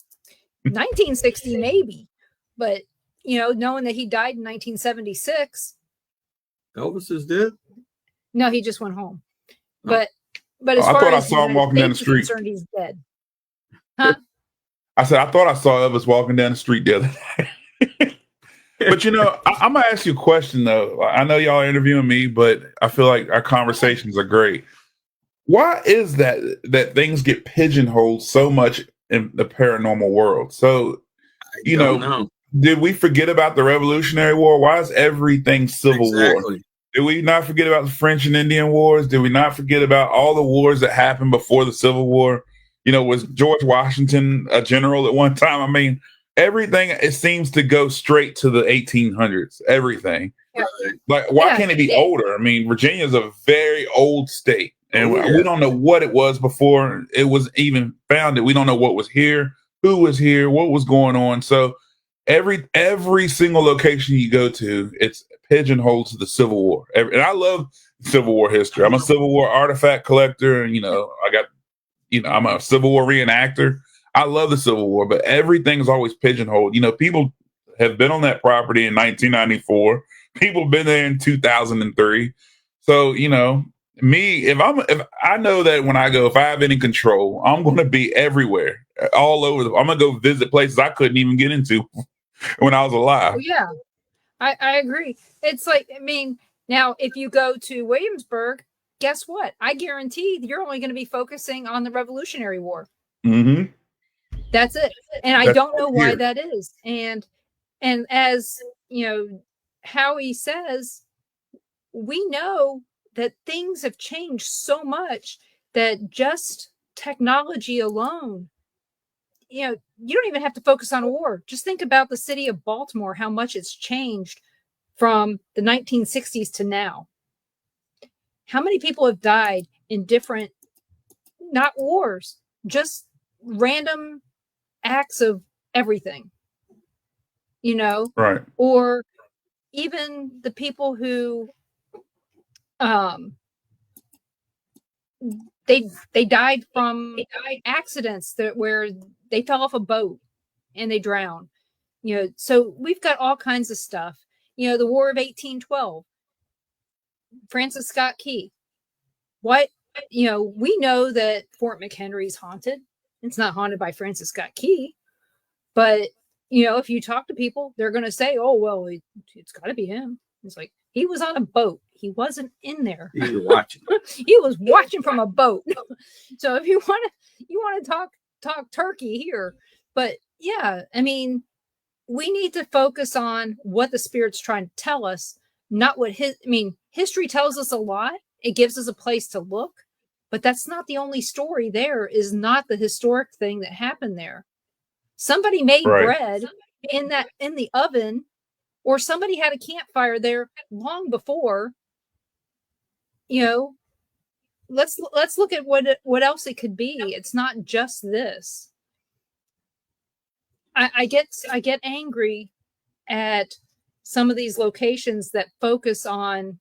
1960 maybe, but knowing that he died in 1976. Elvis is dead? No, he just went home. Oh. But as I far thought as I saw him walking down the street. Concerned, he's dead. Huh? I said I thought I saw Elvis walking down the street the other day. But I'm gonna ask you a question though. I know y'all are interviewing me, but I feel like our conversations are great. Why is that things get pigeonholed so much in the paranormal world? So, I don't know. Did we forget about the Revolutionary War? Why is everything Civil War? Did we not forget about the French and Indian Wars? Did we not forget about all the wars that happened before the Civil War? Was George Washington a general at one time? I mean, everything, it seems to go straight to the 1800s. Everything. Like, why can't it be older? I mean, Virginia is a very old state. And we don't know what it was before it was even founded. We don't know what was here, who was here, what was going on. So every single location you go to, it's pigeonholed to the Civil War. And I love Civil War history. I'm a Civil War artifact collector, and I'm a Civil War reenactor. I love the Civil War, but everything is always pigeonholed. People have been on that property in 1994. People have been there in 2003. So me, if I know that when I go, if I have any control, I'm going to be everywhere, all over. I'm going to go visit places I couldn't even get into when I was alive. Oh, yeah, I agree. It's like, now if you go to Williamsburg, guess what? I guarantee you're only going to be focusing on the Revolutionary War. Mm-hmm. That's it. And I don't know why that is. And as Howie says, we know that things have changed so much that just technology alone, you don't even have to focus on a war. Just think about the city of Baltimore, how much it's changed from the 1960s to now. How many people have died in different, not wars, just random acts of everything, Right. Or even the people who they died from accidents where they fell off a boat and they drowned. So we've got all kinds of stuff. The War of 1812, Francis Scott Key. What we know that Fort McHenry's haunted. It's not haunted by Francis Scott Key, but if you talk to people, they're going to say, "Oh, well, it's got to be him." It's like, he was on a boat. He wasn't in there. He was watching. He was watching from a boat. So if you want to talk turkey here, but yeah, I mean, we need to focus on what the Spirit's trying to tell us, not what history tells us a lot. It gives us a place to look, but that's not the only story. There is not the historic thing that happened there. Somebody made bread in the oven, or somebody had a campfire there long before. Let's look at what else it could be. It's not just this. I get angry at some of these locations that focus on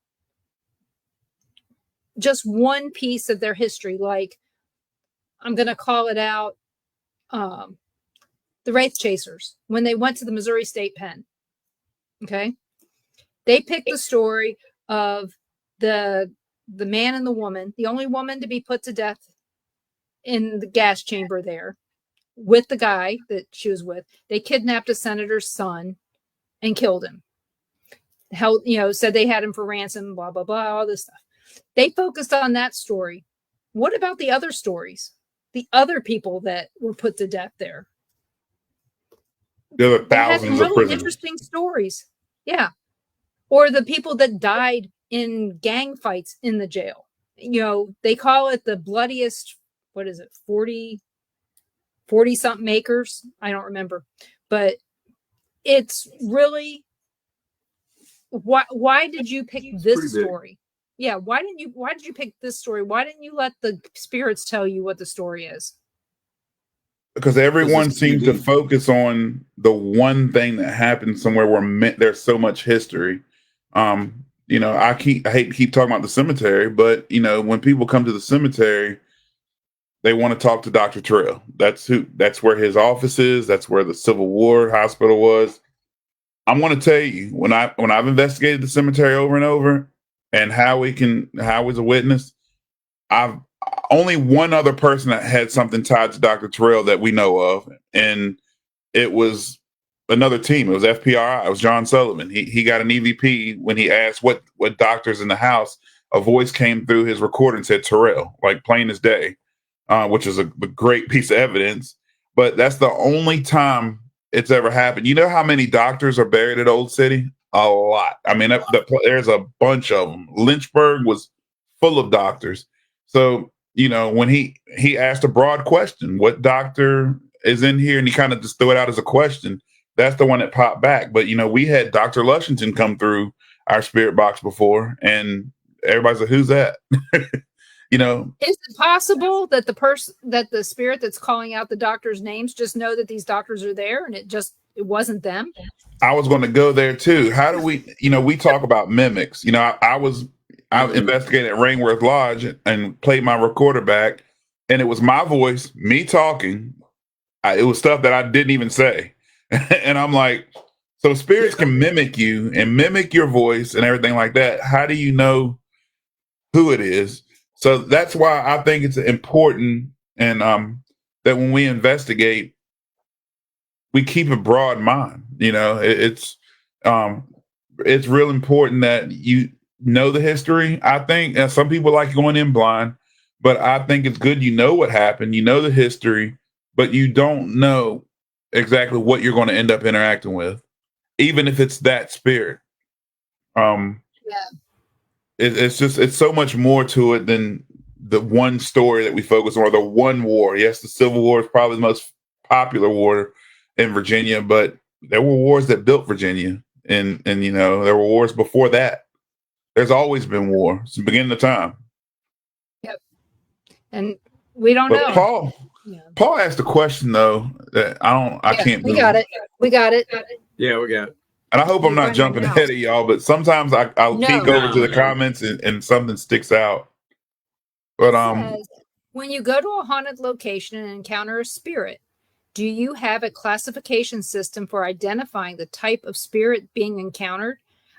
just one piece of their history. Like, I'm going to call it out, the Wraith Chasers, when they went to the Missouri State Pen. Okay. They picked the story of the man and the woman, the only woman to be put to death in the gas chamber there with the guy that she was with. They kidnapped a senator's son and killed him. Said they had him for ransom, blah, blah, blah, all this stuff. They focused on that story. What about the other stories? The other people that were put to death there? There are thousands of prisoners. Interesting stories. Yeah. Or the people that died in gang fights in the jail. They call it the bloodiest, 40 something acres. I don't remember, but it's really, why did you pick this story? Yeah. Why did you pick this story? Why didn't you let the spirits tell you what the story is? Because everyone seems to focus on the one thing that happened somewhere where there's so much history. I hate to keep talking about the cemetery, but when people come to the cemetery, they want to talk to Dr. Terrell. That's where his office is. That's where the Civil War hospital was. I'm going to tell you, when I've investigated the cemetery over and over, and Howie's a witness, I've only one other person that had something tied to Dr. Terrell that we know of, and it was another team. It was FPRI. It was John Sullivan. He got an EVP when he asked what doctor's in the house. A voice came through his recorder and said Terrell, like plain as day, which is a great piece of evidence. But that's the only time it's ever happened. You know how many doctors are buried at Old City? A lot. I mean, there's a bunch of them. Lynchburg was full of doctors. So, when he asked a broad question, what doctor is in here? And he kind of just threw it out as a question. That's the one that popped back. But, we had Dr. Lushington come through our spirit box before, and everybody's like, who's that? Is it possible that the spirit that's calling out the doctors' names just know that these doctors are there and it wasn't them? I was going to go there too. How do we, we talk about mimics. I investigated at Rainworth Lodge and played my recorder back, and it was my voice, me talking. It was stuff that I didn't even say. And I'm like, so spirits can mimic you and mimic your voice and everything like that. How do you know who it is? So that's why I think it's important, and that when we investigate, we keep a broad mind. It's real important that you know the history. I think some people like going in blind, but I think it's good what happened, the history, but you don't know exactly what you're going to end up interacting with, even if it's that spirit. Yeah. It's so much more to it than the one story that we focus on, or the one war. Yes, the Civil War is probably the most popular war in Virginia, but there were wars that built Virginia, and there were wars before that. There's always been war since the beginning of time. Yep. And we don't know. Paul asked a question though that I can't. We got it. Yeah, we got it. And I hope I'm not jumping ahead of y'all, but sometimes I'll peek over to the comments and something sticks out. But says, when you go to a haunted location and encounter a spirit, do you have a classification system for identifying the type of spirit being encountered?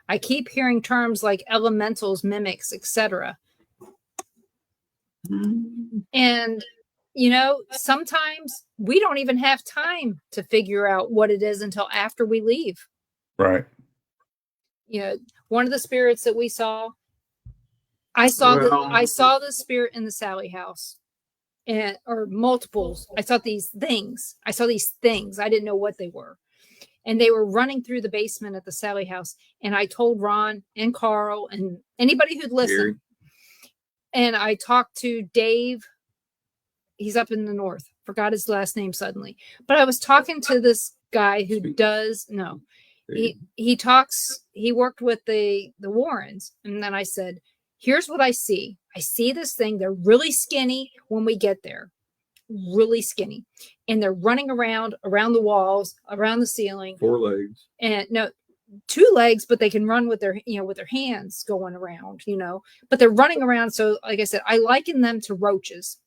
I keep hearing terms like elementals, mimics, etc. And sometimes we don't even have time to figure out what it is until after we leave. Right. One of the spirits that we saw, I saw the spirit in the Sally house, or multiples. I saw these things. I didn't know what they were, and they were running through the basement at the Sally house. And I told Ron and Carl and anybody who'd listen. And I talked to Dave. He's up in the north. Forgot his last name suddenly. But I was talking to this guy who he worked with the Warrens. And then I said, here's what I see. I see this thing. They're really skinny when we get there. Really skinny. And they're running around the walls, around the ceiling. 4 legs. And no, 2 legs, but they can run with their hands going around, but they're running around. So like I said, I liken them to roaches,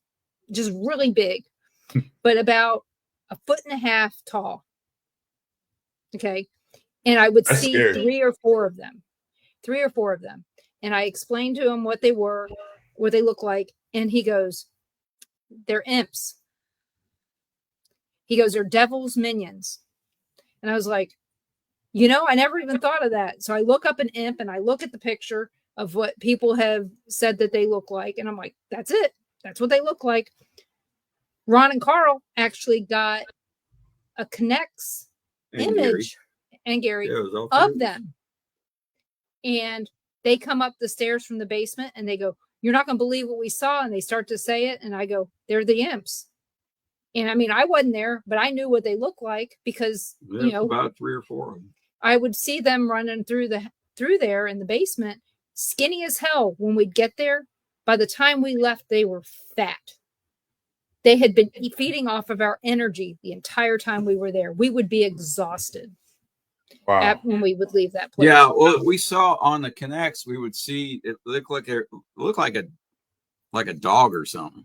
just really big, but about 1.5 feet tall. Okay. And I would see scary. 3 or 4 of them. And I explained to him what they were, what they look like. And he goes, they're imps. He goes, they're devil's minions. And I was like, I never even thought of that. So I look up an imp and I look at the picture of what people have said that they look like. And I'm like, that's it. That's what they look like. Ron and Carl actually got a Connects image and Gary of them. And they come up the stairs from the basement and they go, you're not going to believe what we saw. And they start to say it. And I go, they're the imps. And I mean, I wasn't there, but I knew what they looked like because, about 3 or 4 of them. I would see them running through there in the basement, skinny as hell when we'd get there. By the time we left, they were fat. They had been feeding off of our energy the entire time we were there. We would be exhausted. Wow. When we would leave that place. Yeah, well, we saw on the Connects, we would see it looked like a dog or something.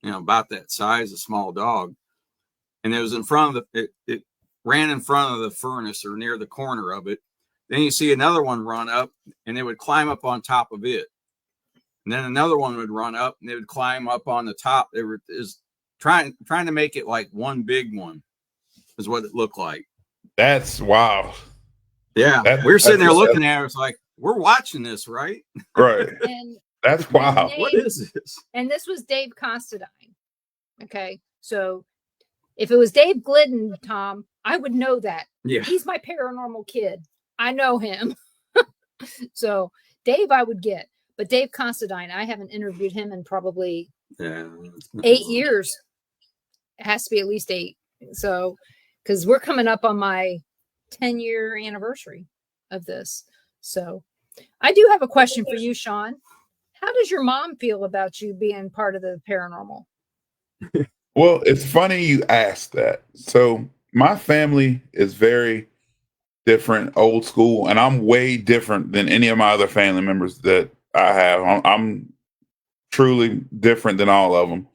About that size, a small dog. And it was in front of it ran in front of the furnace or near the corner of it. Then you see another one run up and they would climb up on top of it. And then another one would run up and they would climb up on the top. They were trying to make it like one big one is what it looked like. That's wow. Yeah. We were sitting there looking at it. It's like, we're watching this, right? Right. And that's wow. Dave, what is this? And this was Dave Constantine. Okay. So if it was Dave Glidden, Tom, I would know that. Yeah. He's my paranormal kid. I know him. So Dave, I would get. But Dave Constantine, I haven't interviewed him in probably 8 years. It has to be at least 8. So, because we're coming up on my 10-year anniversary of this. So I do have a question for you, Sean. How does your mom feel about you being part of the paranormal? Well, it's funny you asked that. So my family is very different, old school, and I'm way different than any of my other family members that I have. I'm truly different than all of them.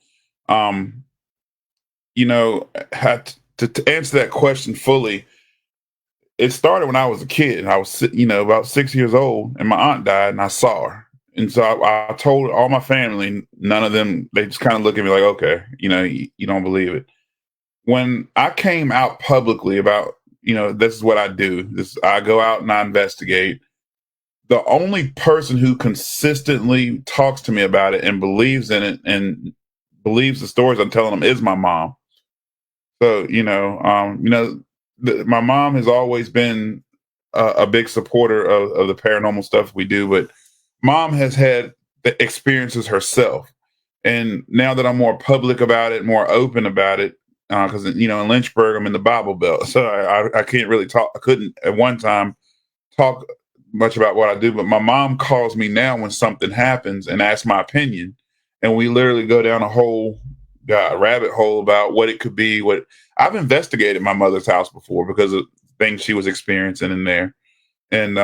To answer that question fully, it started when I was a kid. I was, about 6 years old, and my aunt died, and I saw her. And so I told all my family, none of them, they just kind of look at me like, okay, you don't believe it. When I came out publicly about, this is what I do. I go out and I investigate. The only person who consistently talks to me about it and believes in it and believes the stories I'm telling them is my mom. So, my mom has always been a big supporter of the paranormal stuff we do, but mom has had the experiences herself. And now that I'm more public about it, more open about it, because in Lynchburg, I'm in the Bible Belt, so I can't really talk. I couldn't at one time talk much about what I do, but my mom calls me now when something happens and asks my opinion, and we literally go down a whole rabbit hole about what it could be. What I've investigated my mother's house before because of things she was experiencing in there, and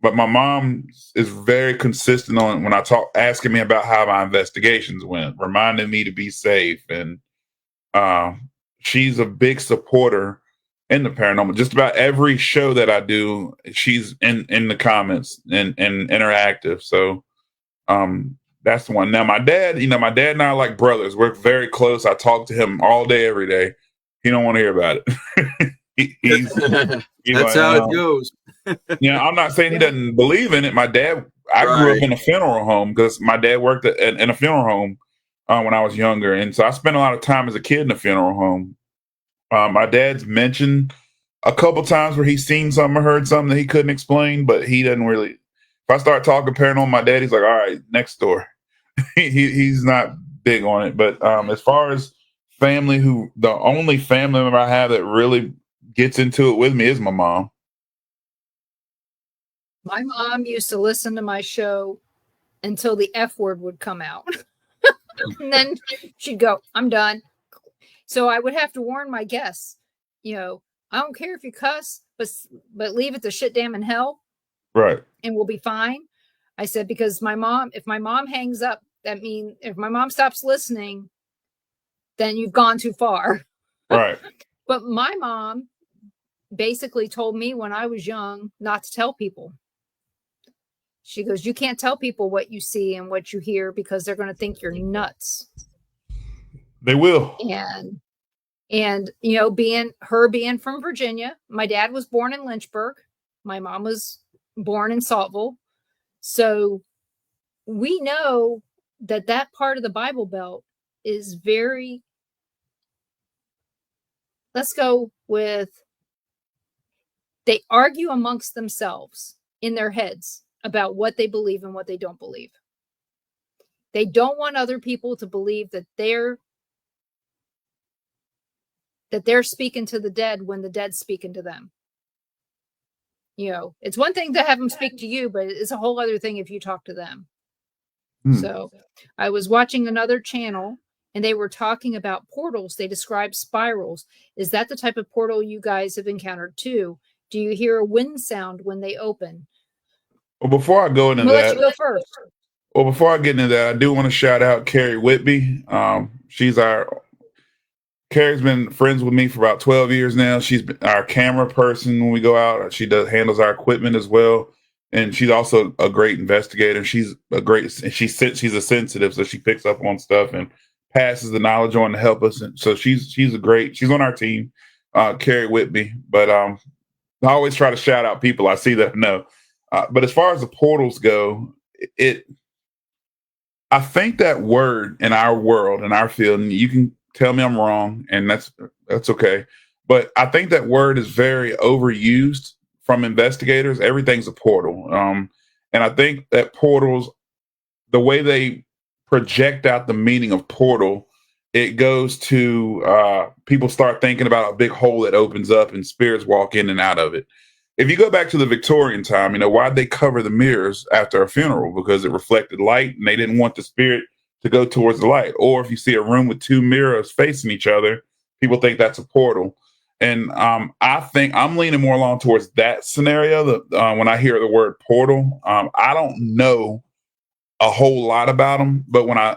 but my mom is very consistent on when I talk, asking me about how my investigations went, reminding me to be safe. And she's a big supporter in the paranormal. Just about every show that I do, she's in the comments and interactive. So that's the one. Now my dad and I are like brothers. We're very close. I talk to him all day, every day. He don't want to hear about it. he's That's how it goes. I'm not saying he doesn't believe in it. My dad, I grew up in a funeral home because my dad worked in a funeral home when I was younger. And so I spent a lot of time as a kid in a funeral home. My dad's mentioned a couple times where he's seen something or heard something that he couldn't explain, but he doesn't really. If I start talking paranormal, my dad, he's like, all right, next door. He's not big on it. But as far as family, the only family member I have that really gets into it with me is my mom. My mom used to listen to my show until the F word would come out. And then she'd go, I'm done. So I would have to warn my guests, I don't care if you cuss, but leave it to shit damn in hell. Right. And we'll be fine. I said, because if my mom hangs up, that means if my mom stops listening, then you've gone too far. Right. But my mom basically told me when I was young not to tell people. She goes, you can't tell people what you see and what you hear because they're going to think you're nuts. They will. And being from Virginia, my dad was born in Lynchburg. My mom was born in Saltville. So we know that part of the Bible Belt is very, let's go with, they argue amongst themselves in their heads about what they believe and what they don't believe. They don't want other people to believe that they're speaking to the dead when the dead's speaking to them. It's one thing to have them speak to you, but it's a whole other thing if you talk to them. So I was watching another channel and they were talking about portals. They described spirals. Is that the type of portal you guys have encountered too? Do you hear a wind sound when they open? Well, before I go into that, let you go first. Well, before I get into that, I do want to shout out Carrie Whitby. Carrie's been friends with me for about 12 years now. She's been our camera person when we go out. She handles our equipment as well. And she's also a great investigator. She's a sensitive, so she picks up on stuff and passes the knowledge on to help us. And so she's on our team, Carrie Whitby. But I always try to shout out people I see that know. But as far as the portals go, I think that word in our world, in our field, and you can tell me I'm wrong, and that's okay. But I think that word is very overused from investigators. Everything's a portal. And I think that portals, the way they project out the meaning of portal, it goes to people start thinking about a big hole that opens up and spirits walk in and out of it. If you go back to the Victorian time, why'd they cover the mirrors after a funeral? Because it reflected light and they didn't want the spirit to go towards the light. Or if you see a room with two mirrors facing each other, people think that's a portal. And I think I'm leaning more along towards that scenario. When I hear the word portal, I don't know a whole lot about them, but when I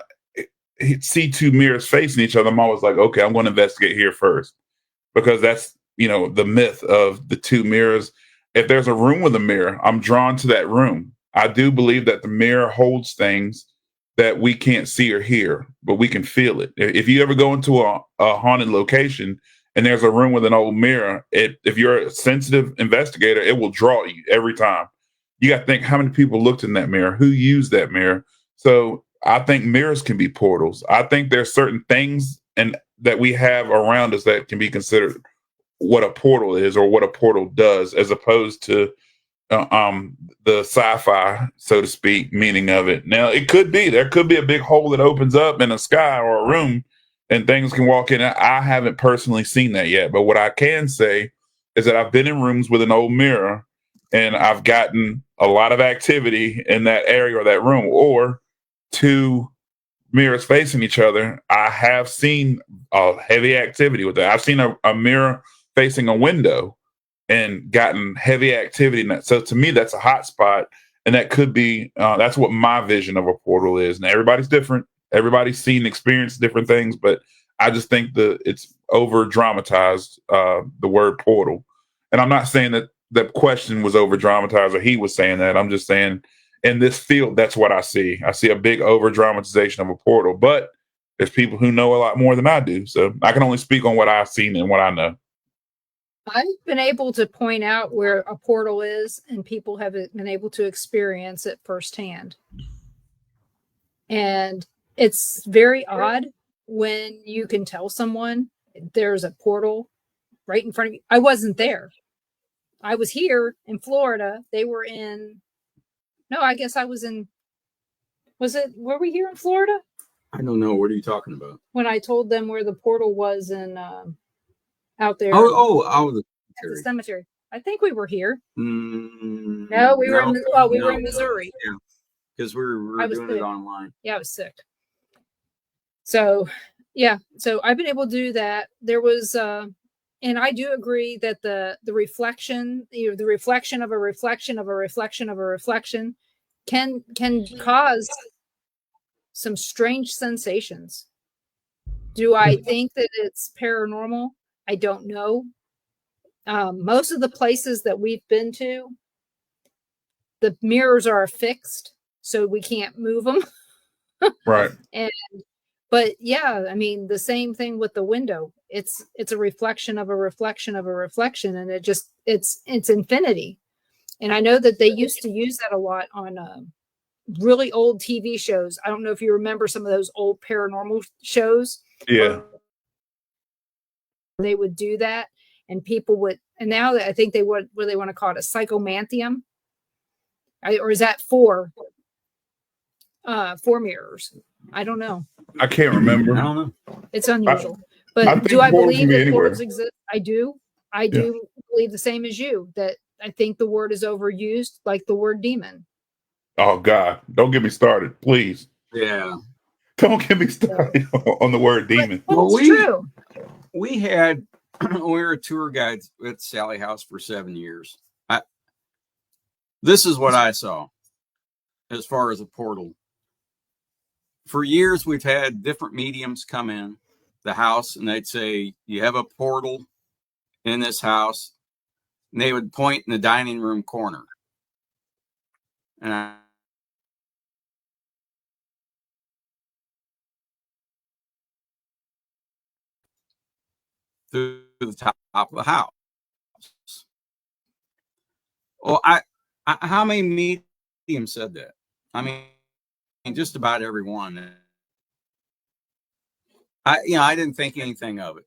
see two mirrors facing each other, I'm always like, okay, I'm going to investigate here first, because that's, the myth of the two mirrors. If there's a room with a mirror, I'm drawn to that room. I do believe that the mirror holds things that we can't see or hear, but we can feel it. If you ever go into a haunted location and there's a room with an old mirror, if you're a sensitive investigator, it will draw you every time. You got to think, how many people looked in that mirror? Who used that mirror? So I think mirrors can be portals. I think there's certain things that we have around us that can be considered what a portal is or what a portal does, as opposed to the sci-fi, so to speak, meaning of it. Now, there could be a big hole that opens up in a sky or a room, and things can walk in. I haven't personally seen that yet, but what I can say is that I've been in rooms with an old mirror, and I've gotten a lot of activity in that area or that room, or two mirrors facing each other. I have seen heavy activity with that. I've seen a mirror facing a window and gotten heavy activity in that. So to me, that's a hot spot, and that could be that's what my vision of a portal is. Now everybody's different. Everybody's seen, experienced different things, but I just think that it's over dramatized, the word portal. And I'm not saying that the question was over dramatized or he was saying that. I'm just saying in this field, that's what I see. I see a big over dramatization of a portal, but there's people who know a lot more than I do. So I can only speak on what I've seen and what I know. I've been able to point out where a portal is, and people have been able to experience it firsthand. And it's very odd when you can tell someone there's a portal right in front of you. I wasn't there. I was here in Florida. They were I guess I was in, were we here in Florida? I don't know. What are you talking about? When I told them where the portal was out there. The cemetery. I think we were here. No, we were in Missouri. Yeah, because we were doing it online. Yeah, I was sick. So, yeah. So I've been able to do that. There was, and I do agree that the reflection, the reflection of a reflection of a reflection of a reflection can cause some strange sensations. Do I think that it's paranormal? I don't know. Most of the places that we've been to, the mirrors are affixed, so we can't move them. Right. But yeah, I mean, the same thing with the window. It's a reflection of a reflection of a reflection, and it's infinity. And I know that they used to use that a lot on really old TV shows. I don't know if you remember some of those old paranormal shows. Yeah. They would do that. And people would, and now I think they would, what do they want to call it, a psychomanthium? Or is that four mirrors? I don't know. I can't remember. I don't know. It's unusual. But do I believe that portals exist? I do. I do believe the same as you, that I think the word is overused, like the word demon. Oh, God. Don't get me started, please. Yeah. Don't get me started on the word demon. Well, it's true. We had, we were tour guides at Sally House for 7 years. This is what I saw as far as a portal. For years, we've had different mediums come in the house, and they'd say, you have a portal in this house. And they would point in the dining room corner. And through the top of the house. Well, how many mediums said that? I mean, just about everyone. I didn't think anything of it.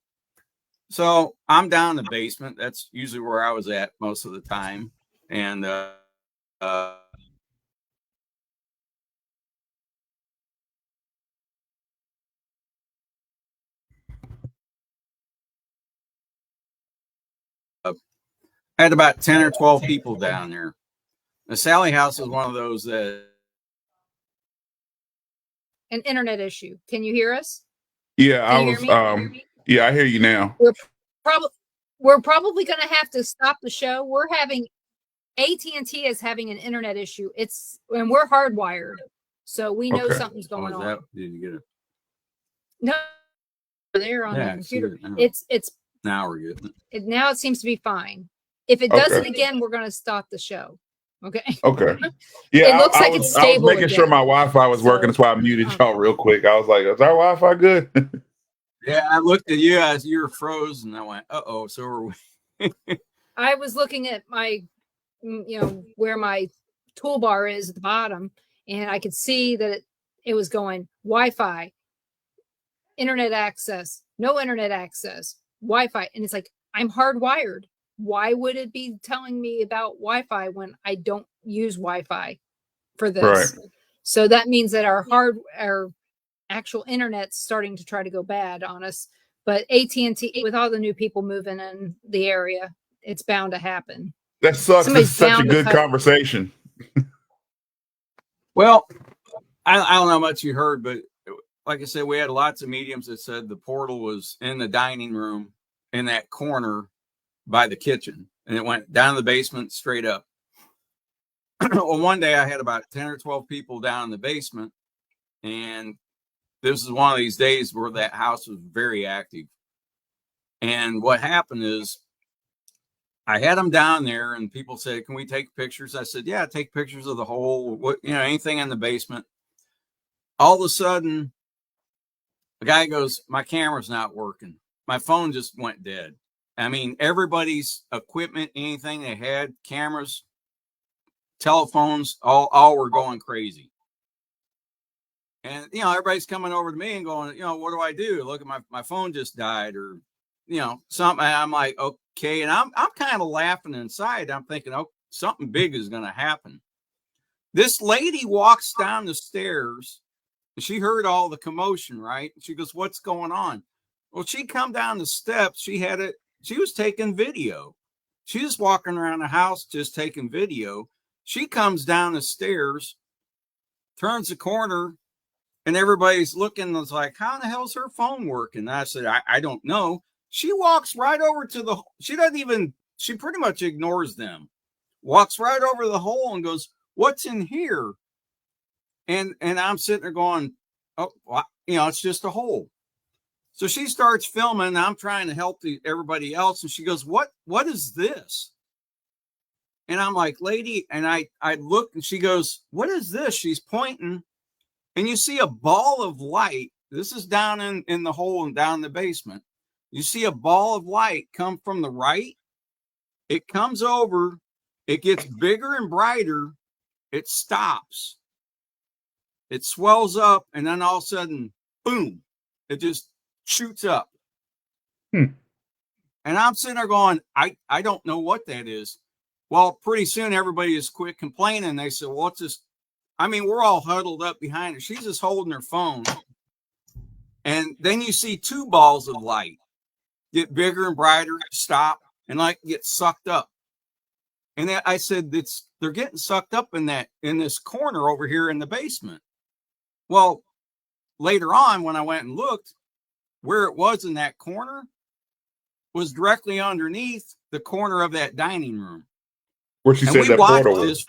So I'm down in the basement. That's usually where I was at most of the time. And I had about 10 or 12 people down there. The Sally House is one of those that. An internet issue. Can you hear us? Yeah, I was. Yeah, I hear you now. We're probably going to have to stop the show. We're having AT&T is having an internet issue. And we're hardwired, so we know something's going on. Did you get it? No, there on the computer. It's now we're good. Now it seems to be fine. If it does it again, we're going to stop the show. Okay. Okay. Yeah, it looks like it's stable. I was making sure my Wi-Fi was working. That's why I muted y'all real quick. I was like, "Is our Wi-Fi good?" Yeah, I looked at you as you were frozen. I went, "Uh-oh." So are we. I was looking at my, where my toolbar is at the bottom, and I could see that it was going Wi-Fi, internet access, no internet access, Wi-Fi, and it's like, I'm hardwired. Why would it be telling me about Wi-Fi when I don't use Wi-Fi for this? Right. So that means that our actual internet's starting to try to go bad on us. But AT&T, with all the new people moving in the area, it's bound to happen. That sucks. This Somebody's is such a bound to good cut. conversation. Well, I don't know how much you heard, but like I said, we had lots of mediums that said the portal was in the dining room in that corner by the kitchen, and it went down the basement straight up. Well, one day I had about 10 or 12 people down in the basement, and this is one of these days where that house was very active. And what happened is I had them down there, and people said, "Can we take pictures?" I said, "Yeah, take pictures of the whole, anything in the basement." All of a sudden, the guy goes, "My camera's not working. My phone just went dead." I mean, everybody's equipment, anything they had, cameras, telephones, all were going crazy. And, everybody's coming over to me and going, "What do I do? Look at my phone just died," or, something. I'm like, okay. And I'm kind of laughing inside. I'm thinking, oh, something big is going to happen. This lady walks down the stairs, and she heard all the commotion, right? She goes, "What's going on?" Well, she come down the steps. She was taking video. She was walking around the house just taking video. She comes down the stairs, turns the corner, and everybody's looking. And it's like, how the hell's her phone working? And I said, I don't know. She walks right over to she pretty much ignores them. Walks right over the hole and goes, "What's in here?" And I'm sitting there going, "Oh, well, it's just a hole." So she starts filming, and I'm trying to help everybody else. And she goes, what is this? And I'm like, "Lady," and I look, and she goes, "What is this?" She's pointing, and you see a ball of light. This is down in the hole and down in the basement. You see a ball of light come from the right. It comes over. It gets bigger and brighter. It stops. It swells up, and then all of a sudden, boom, it just shoots up. And I'm sitting there going, I don't know what that is. Well, pretty soon everybody just quit complaining. They said, "Well, it's just," I mean, we're all huddled up behind her. She's just holding her phone. And then you see two balls of light get bigger and brighter, stop, and get sucked up. And I said, they're getting sucked up in this corner over here in the basement. Well, later on, when I went and looked, where it was in that corner was directly underneath the corner of that dining room. Where she said that portal was.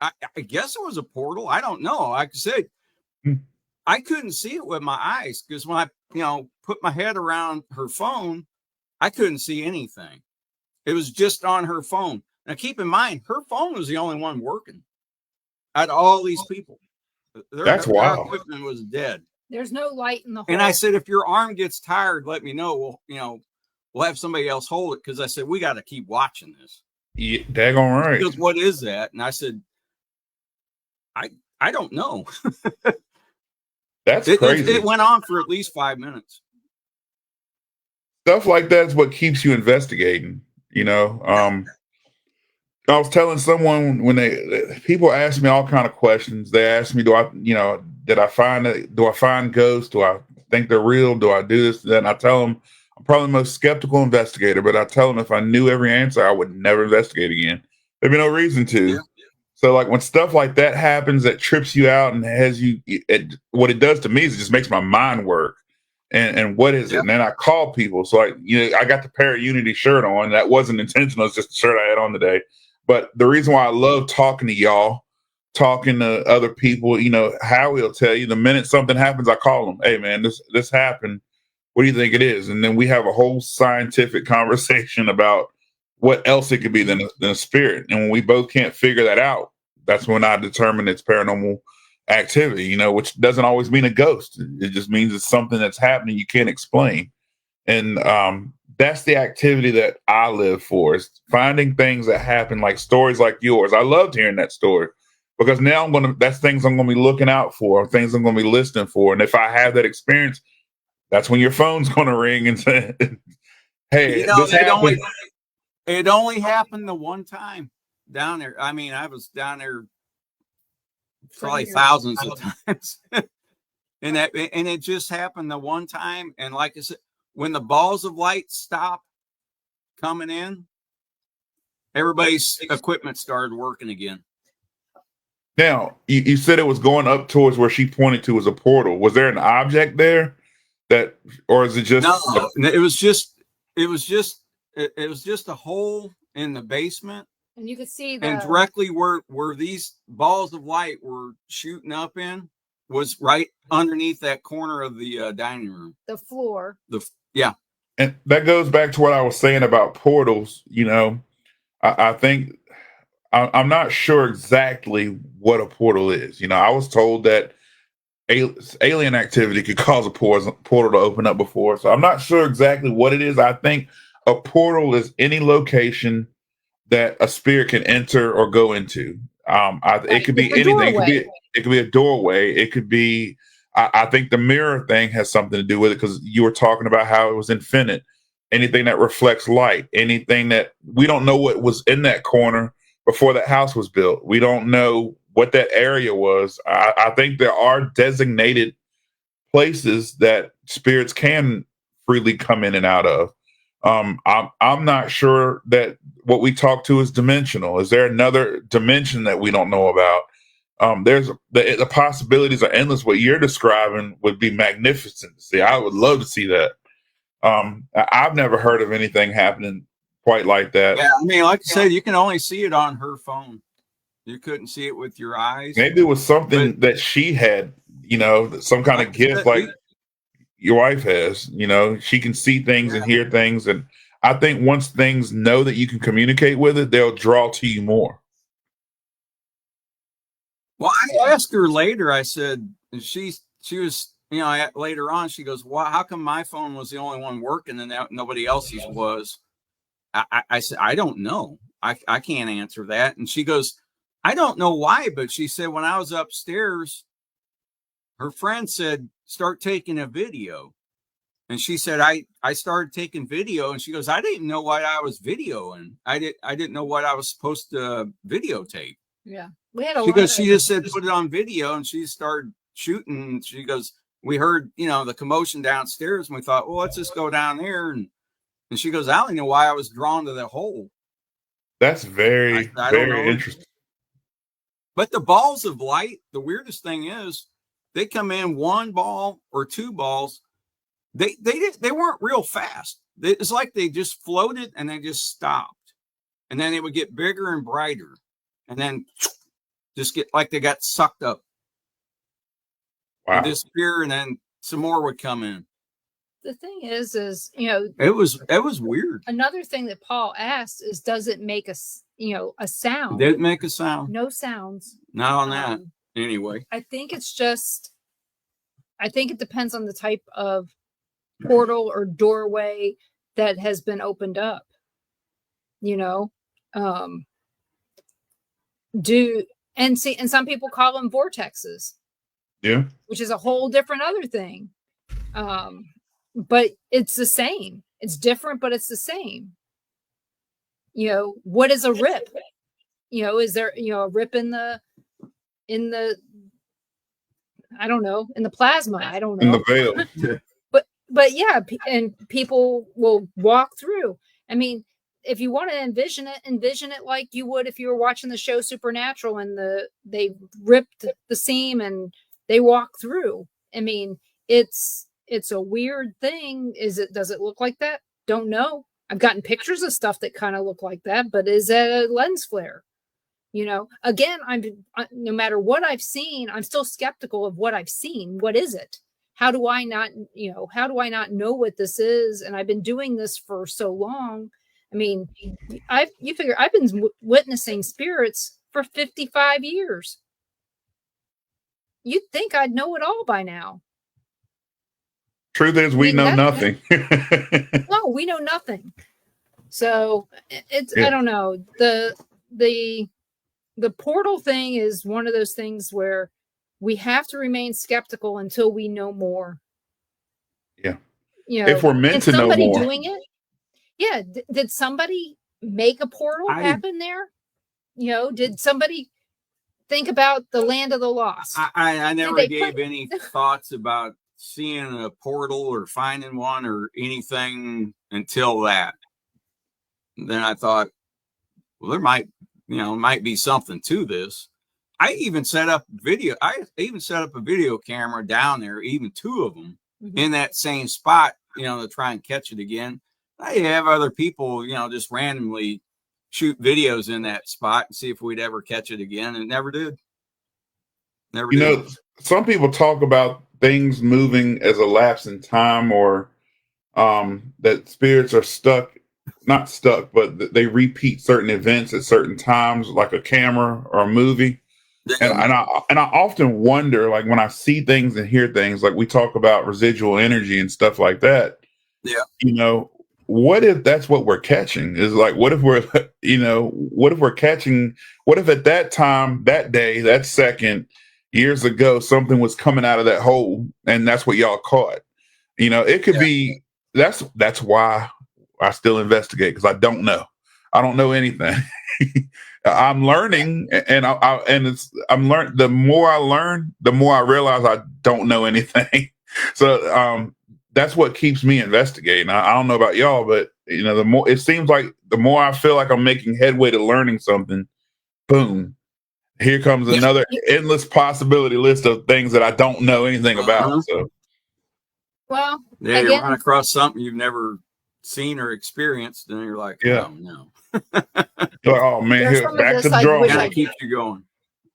I guess it was a portal. I don't know. Like I said, I couldn't see it with my eyes because when I, put my head around her phone, I couldn't see anything. It was just on her phone. Now, keep in mind, her phone was the only one working out of all these people. That's their wild. equipment was dead. There's no light in the hole. And I said, if your arm gets tired, let me know. We'll have somebody else hold it. Because I said, we got to keep watching this. Yeah, daggone right. Because what is that? And I said, I don't know. That's crazy. It went on for at least 5 minutes. Stuff like that's what keeps you investigating. I was telling someone when people ask me all kind of questions. They ask me, do I find ghosts? Do I think they're real? Do I do this? Then I tell them I'm probably the most skeptical investigator, but I tell them if I knew every answer, I would never investigate again. There'd be no reason to. Yeah. So when stuff like that happens, that trips you out and has you, what it does to me is it just makes my mind work. And what is it? And then I call people. So I got the Para Unity shirt on. That wasn't intentional. It's just the shirt I had on today. But the reason why I love talking to y'all, talking to other people, Howie will tell you the minute something happens, I call them. "Hey man, this happened. What do you think it is?" And then we have a whole scientific conversation about what else it could be than a spirit. And when we both can't figure that out, that's when I determine it's paranormal activity, which doesn't always mean a ghost. It just means it's something that's happening you can't explain. And that's the activity that I live for, is finding things that happen, like stories like yours. I loved hearing that story because now that's things I'm going to be looking out for, things I'm going to be listening for. And if I have that experience, that's when your phone's going to ring and say, Hey, this it only happened the one time down there. I mean, I was down there probably thousands of times. And it just happened the one time. And like I said, when the balls of light stopped coming in, everybody's equipment started working again. Now, you said it was going up towards where she pointed to as a portal. Was there an object there or is it just? No, it was just a hole in the basement. And you could see and directly where these balls of light were shooting up in was right underneath that corner of the dining room. The floor. Yeah. And that goes back to what I was saying about portals. You know, I think I'm not sure exactly what a portal is. You know, I was told that alien activity could cause a portal to open up before. So I'm not sure exactly what it is. I think a portal is any location that a spirit can enter or go into. It could be anything. It could be a doorway. It could be. I think the mirror thing has something to do with it because you were talking about how it was infinite. Anything that reflects light, anything that we don't know what was in that corner before that house was built. We don't know what that area was. I think there are designated places that spirits can freely come in and out of. I'm not sure that what we talk to is dimensional. Is there another dimension that we don't know about? There's the possibilities are endless. What you're describing would be magnificent to see. I would love to see that. I've never heard of anything happening quite like that. Yeah, I mean, like I said, you can only see it on her phone. You couldn't see it with your eyes. Maybe it was something that she had, you know, some kind of gift like your wife has. You know, she can see things and hear things. And I think once things know that you can communicate with it, they'll draw to you more. Well, I asked her later, I said, she was, you know, later on, she goes, well, how come my phone was the only one working and nobody else's was? I said, I don't know. I can't answer that. And she goes, I don't know why, but she said when I was upstairs, her friend said, start taking a video. And she said, I started taking video. And she goes, I didn't know what I was videoing. I didn't know what I was supposed to videotape. Yeah. We had she just said, put it on video. And she started shooting. And she goes, we heard, you know, the commotion downstairs. And we thought, well, let's just go down there. And she goes, I don't know why I was drawn to the hole. That's very interesting. But the balls of light, the weirdest thing is they come in one ball or two balls. They weren't real fast. It's like they just floated and they just stopped. And then they would get bigger and brighter. And then just get like they got sucked up. Wow. And disappear, and then some more would come in. The thing is, you know, it was weird. Another thing that Paul asked is, does it make a sound? Did it make a sound? No sounds. Not on that. Anyway, I think it depends on the type of portal or doorway that has been opened up. You know, and some people call them vortexes. Yeah, which is a whole different other thing. But it's the same. It's different, but it's the same. You know, what is a rip? You know, is there, you know, a rip in the I don't know, in the plasma? I don't know. In the veil. but yeah, and people will walk through. I mean, if you want to envision it like you would if you were watching the show Supernatural and they ripped the seam and they walk through. I mean, it's a weird thing. Does it look like that? Don't know. I've gotten pictures of stuff that kind of look like that, but is that a lens flare? You know, again, no matter what I've seen, I'm still skeptical of what I've seen. What is it? How do I not know what this is? And I've been doing this for so long. I mean, you figure I've been witnessing spirits for 55 years. You'd think I'd know it all by now. Truth is, we know nothing. No, we know nothing. So I don't know. The portal thing is one of those things where we have to remain skeptical until we know more. Yeah. You know, if we're meant to know more. Doing it, Yeah. Did somebody make a portal happen there? Did somebody think about the land of the lost? I never gave any thoughts about seeing a portal or finding one or anything until that. And then I thought, well, there might be something to this. I even set up a video camera down there, even 2 of them in that same spot, to try and catch it again. I have other people, just randomly shoot videos in that spot and see if we'd ever catch it again. And never did. Never did. Some people talk about things moving as a lapse in time, or that spirits are not stuck, but they repeat certain events at certain times, like a camera or a movie. And I often wonder, like when I see things and hear things, like we talk about residual energy and stuff like that. Yeah. What if that's what we're catching? Is like, what if at that time, that day, that second, years ago, something was coming out of that hole, and that's what y'all caught. It could be. That's why I still investigate, because I don't know. I don't know anything. I'm learning, and I'm learning. The more I learn, the more I realize I don't know anything. So that's what keeps me investigating. I don't know about y'all, but the more it seems like, the more I feel like I'm making headway to learning something, boom, here comes another endless possibility list of things that I don't know anything about. So, well, yeah, you run across something you've never seen or experienced, and you're like, oh no. Oh man, back to the drawing board. Keeps you going.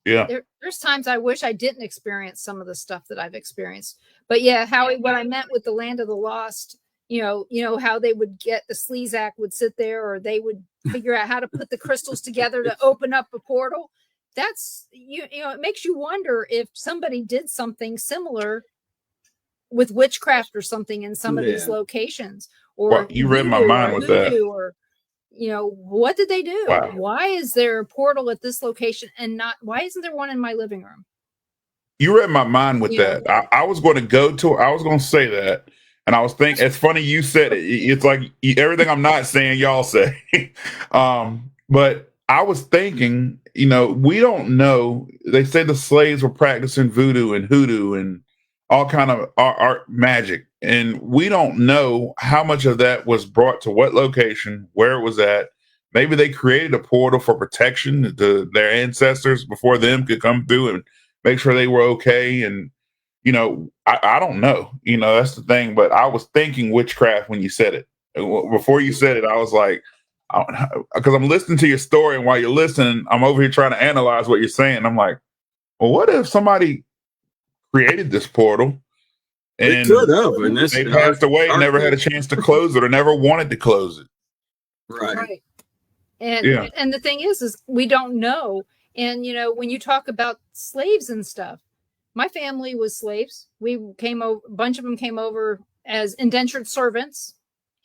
Yeah. There's times I wish I didn't experience some of the stuff that I've experienced. But yeah, Howie, what I meant with the land of the lost, how they would get the Sleazak would sit there, or they would figure out how to put the crystals together to open up a portal. That's it makes you wonder if somebody did something similar with witchcraft or something in some of these locations, or you read my mind with that. Or what did they do? Wow. Why is there a portal at this location and why isn't there one in my living room? You read my mind with that. I was going to say that. And I was thinking, it's funny you said it. It's like everything I'm not saying, y'all say. But I was thinking, we don't know. They say the slaves were practicing voodoo and hoodoo and all kind of art magic. And we don't know how much of that was brought to what location, where it was at. Maybe they created a portal for protection to their ancestors before them could come through and make sure they were okay. And, I don't know. That's the thing. But I was thinking witchcraft when you said it. Before you said it, I was like, because I'm listening to your story, and while you're listening, I'm over here trying to analyze what you're saying. I'm like, well, what if somebody created this portal and they passed away and never had a chance to close it, or never wanted to close it? Right. And the thing is we don't know. And when you talk about slaves and stuff, my family was slaves. We came over, a bunch of them came over as indentured servants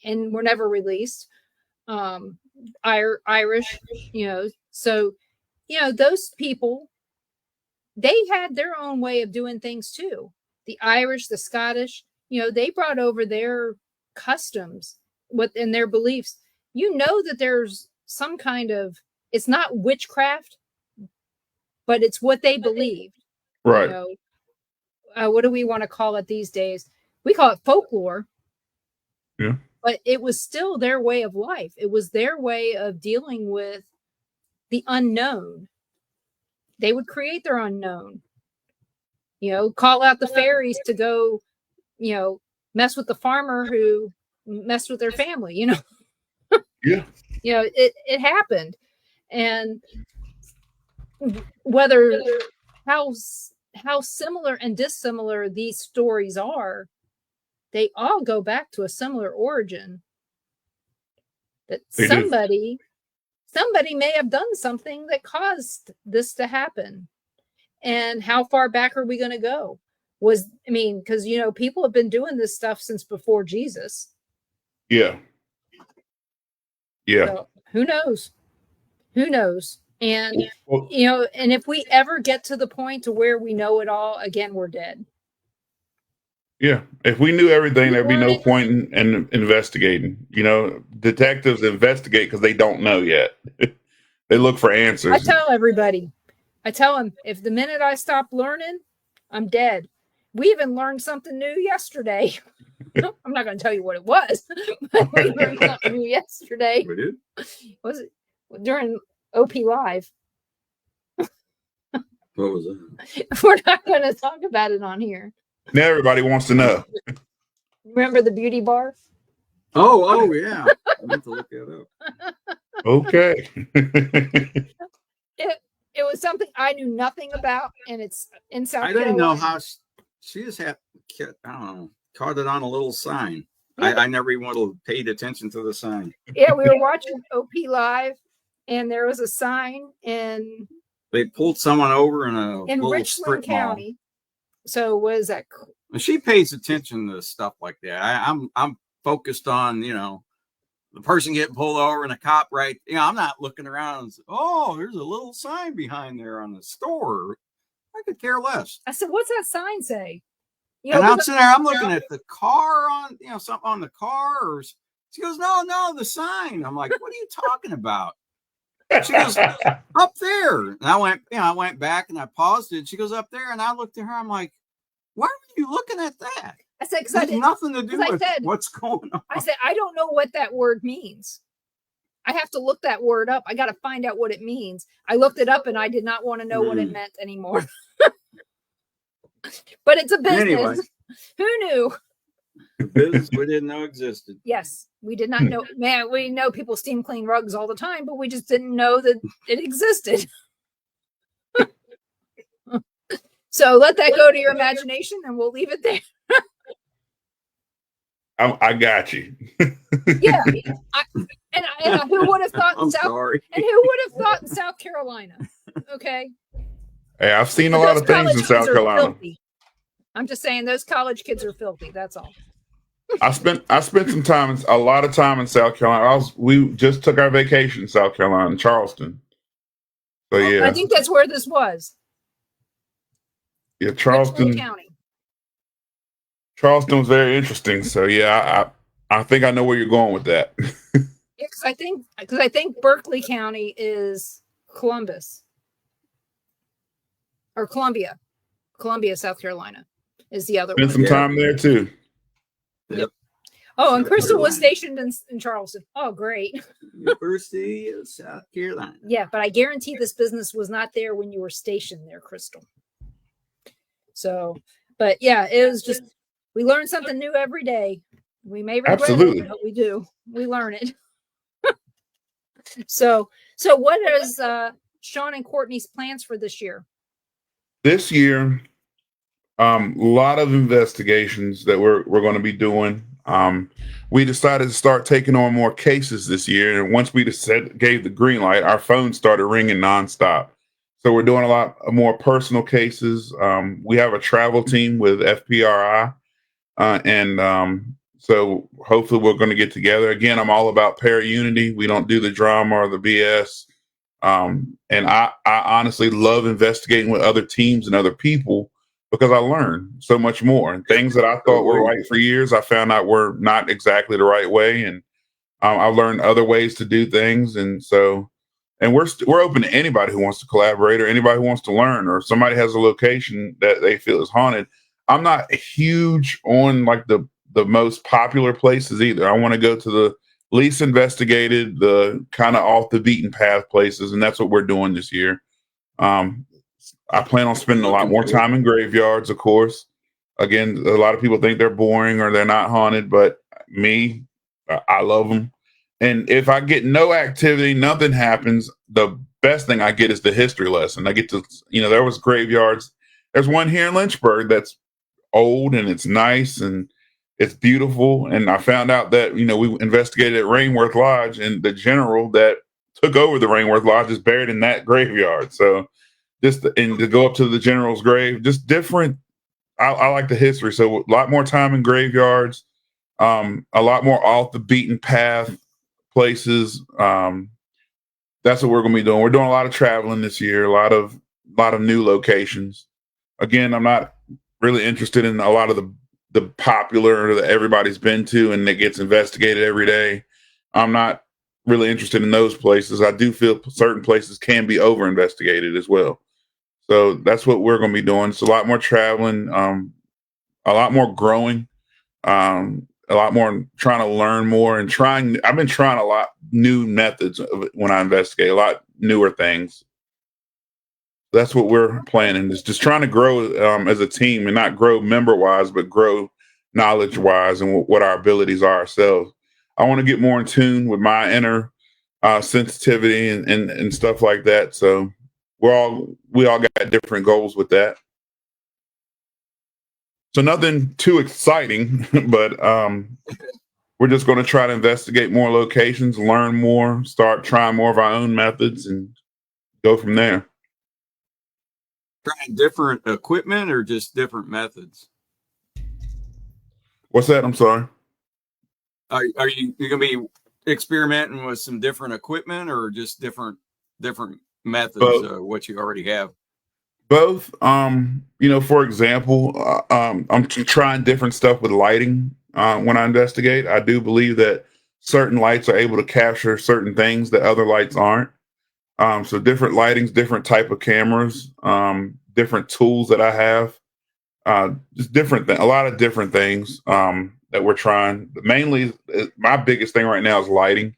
and were never released. Irish, so those people, they had their own way of doing things too. The Irish, the Scottish, they brought over their customs within their beliefs. That there's some kind of, it's not witchcraft, but it's what they believed. Right. What do we want to call it these days? We call it folklore. Yeah. But it was still their way of life. It was their way of dealing with the unknown. They would create their unknown. Call out the fairies to go, mess with the farmer who messed with their family, Yeah. It happened. And whether how similar and dissimilar these stories are, they all go back to a similar origin. That somebody may have done something that caused this to happen. And how far back are we going to go? Because people have been doing this stuff since before Jesus. Yeah. So, who knows? And and if we ever get to the point to where we know it all, again, we're dead. Yeah, if we knew everything, You there'd be learn no it. point in investigating. You know, detectives investigate because they don't know yet. They look for I answers. tell everybody, I tell them, if the minute I stop learning, I'm dead. We even learned something new yesterday. I'm not going to tell you what it was, but we learned something new yesterday. We did? Was it during OP Live? What was that? We're not going to talk about it on here. Now everybody wants to know. Remember the beauty bar? Oh, yeah. I meant to look that up. Okay. It was something I knew nothing about, and it's in South Carolina. I didn't know how she just had, I don't know, caught it on a little sign. Yeah. I never even would have paid attention to the sign. Yeah, we were watching OP Live, and there was a sign, and they pulled someone over in Richland County. Mall. So what is that? And she pays attention to stuff like that. I'm focused on, you know, the person getting pulled over and a cop, right? You know, I'm not looking around and say, oh, there's a little sign behind there on the store. I could care less. I said, what's that sign say? You know, and I'm sitting there, I'm looking at the car on, you know, something on the car. Or she goes, no, the sign. I'm like, what are you talking about? She goes, up there. And I went back and I paused it. She goes, up there. And I looked at her. I'm like, why are you looking at that? I said, because it has nothing to do with what's going on. I said, I don't know what that word means. I have to look that word up. I got to find out what it means. I looked it up and I did not want to know what it meant anymore. But it's a business. Anyway, who knew? The business we didn't know existed. Yes, we did not know. Man, we know people steam clean rugs all the time, but we just didn't know that it existed. So let that go to your imagination and we'll leave it there. I got you. Yeah. And who would have thought in South Carolina? Okay. Hey, I've seen a lot of things in South Carolina. Filthy. I'm just saying those college kids are filthy. That's all. I spent a lot of time in South Carolina. We just took our vacation in South Carolina, in Charleston. So yeah. I think that's where this was. Yeah, Charleston was very interesting. So yeah, I think I know where you're going with that. Yeah, because I think Berkeley County is Columbus or Columbia, South Carolina is the other one. Spent some time there too. Yep. Oh, and Crystal was stationed in Charleston. Oh, great. University of South Carolina. Yeah, but I guarantee this business was not there when you were stationed there, Crystal. So, but yeah, it was just, we learn something new every day. We may regret it, but we do. We learn it. So what is Sean and Courtney's plans for this year? This year, a lot of investigations that we're going to be doing. We decided to start taking on more cases this year, and once we gave the green light, our phone started ringing nonstop. So we're doing a lot more personal cases. We have a travel team with FPRI, and so hopefully we're going to get together again. I'm all about para-unity. We don't do the drama or the BS. And I honestly love investigating with other teams and other people because I learn so much more. And things that I thought were right for years, I found out were not exactly the right way. And I learned other ways to do things. And so, and we're open to anybody who wants to collaborate or anybody who wants to learn, or somebody has a location that they feel is haunted. I'm not huge on like the most popular places either. I want to go to the least investigated, the kind of off the beaten path places, and that's what we're doing this year. I plan on spending a lot more time in graveyards, of course. Again, a lot of people think they're boring or they're not haunted, but me, I love them. And if I get no activity, nothing happens, the best thing I get is the history lesson. I get to, there was graveyards. There's one here in Lynchburg that's old and it's nice and it's beautiful. And I found out that, we investigated at Rainworth Lodge, and the general that took over the Rainworth Lodge is buried in that graveyard. So and to go up to the general's grave, just different. I like the history. So a lot more time in graveyards, a lot more off the beaten path places. That's what we're going to be doing. We're doing a lot of traveling this year, a lot of new locations. Again, I'm not really interested in a lot of the popular that everybody's been to and that gets investigated every day. I'm not really interested in those places. I do feel certain places can be over investigated as well. So that's what we're going to be doing. It's a lot more traveling, a lot more growing, a lot more trying to learn more and trying. I've been trying a lot new methods when I investigate, a lot newer things. That's what we're planning, is just trying to grow as a team, and not grow member wise, but grow knowledge wise and what our abilities are ourselves. I want to get more in tune with my inner sensitivity and stuff like that. So we all got different goals with that. So nothing too exciting, but we're just going to try to investigate more locations, learn more, start trying more of our own methods, and go from there. Trying different equipment or just different methods? What's that? I'm sorry. Are you going to be experimenting with some different equipment or just different methods of what you already have? Both. For example, I'm trying different stuff with lighting when I investigate. I do believe that certain lights are able to capture certain things that other lights aren't. So different lightings, different type of cameras, different tools that I have, just a lot of different things that we're trying. Mainly, my biggest thing right now is lighting.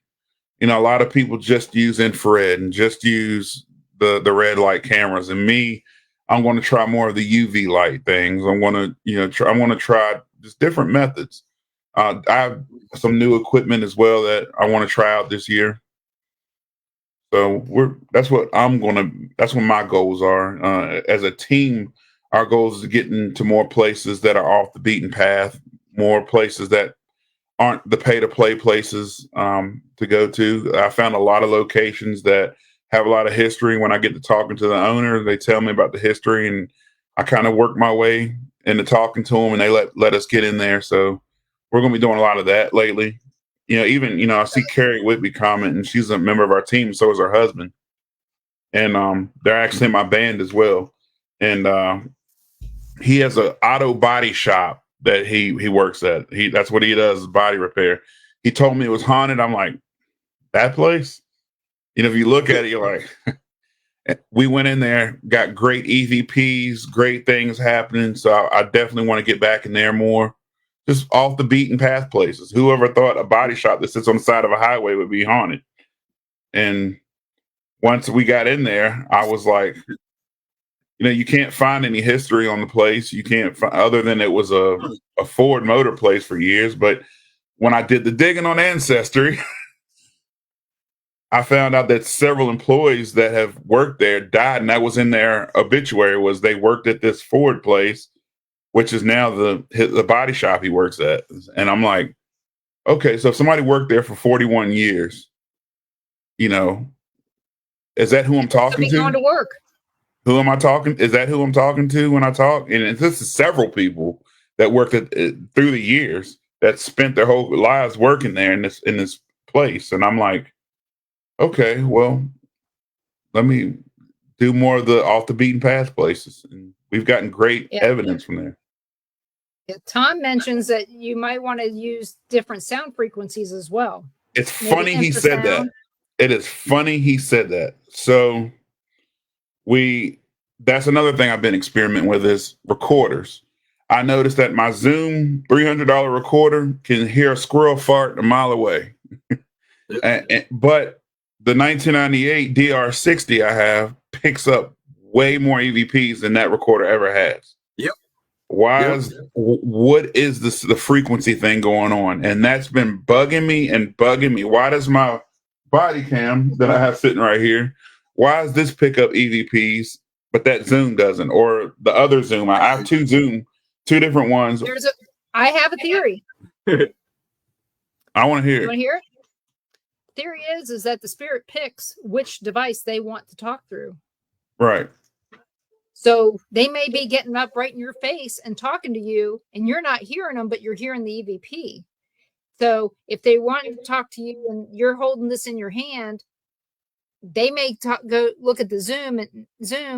A lot of people just use infrared and just use the red light cameras, and me, I'm going to try more of the UV light things. I'm going to try just different methods. I have some new equipment as well that I want to try out this year. So that's what my goals are. As a team, our goal is to get into more places that are off the beaten path, more places that aren't the pay to play places to go to. I found a lot of locations that have a lot of history. When I get to talking to the owner, they tell me about the history, and I kind of work my way into talking to them, and they let us get in there. So we're going to be doing a lot of that lately. I see Carrie Whitby comment, and she's a member of our team. So is her husband, and they're actually in my band as well. And he has an auto body shop that he works at. That's what he does, is body repair. He told me it was haunted. I'm like, that place? If you look at it, you're like, we went in there, got great EVPs, great things happening. So I definitely want to get back in there more. Just off the beaten path places. Whoever thought a body shop that sits on the side of a highway would be haunted? And once we got in there, I was like, you can't find any history on the place. You can't find, other than it was a Ford Motor place for years. But when I did the digging on Ancestry, I found out that several employees that have worked there died, and that was in their obituary, was they worked at this Ford place, which is now the body shop he works at. And I'm like, okay, so if somebody worked there for 41 years, is that who I'm talking to? Going to work. Who am I talking? Is that who I'm talking to when I talk? And this is several people that worked through the years that spent their whole lives working there in this place. And I'm like, okay, well, let me do more of the off the beaten path places. And we've gotten great evidence from there. Yeah, Tom mentions that you might want to use different sound frequencies as well. It's funny he said that. It is funny he said that. So that's another thing I've been experimenting with, is recorders. I noticed that my Zoom $300 recorder can hear a squirrel fart a mile away. But the 1998 DR60 I have picks up way more EVPs than that recorder ever has. Yep. What is the frequency thing going on? And that's been bugging me. Why does my body cam that I have sitting right here, why does this pick up EVPs, but that Zoom doesn't? Or the other Zoom, I have two different ones. I have a theory. I want to hear it. You want to hear it? Theory is that the spirit picks which device they want to talk through. Right. So they may be getting up right in your face and talking to you, and you're not hearing them, but you're hearing the EVP. So if they want to talk to you and you're holding this in your hand, they may go look at the Zoom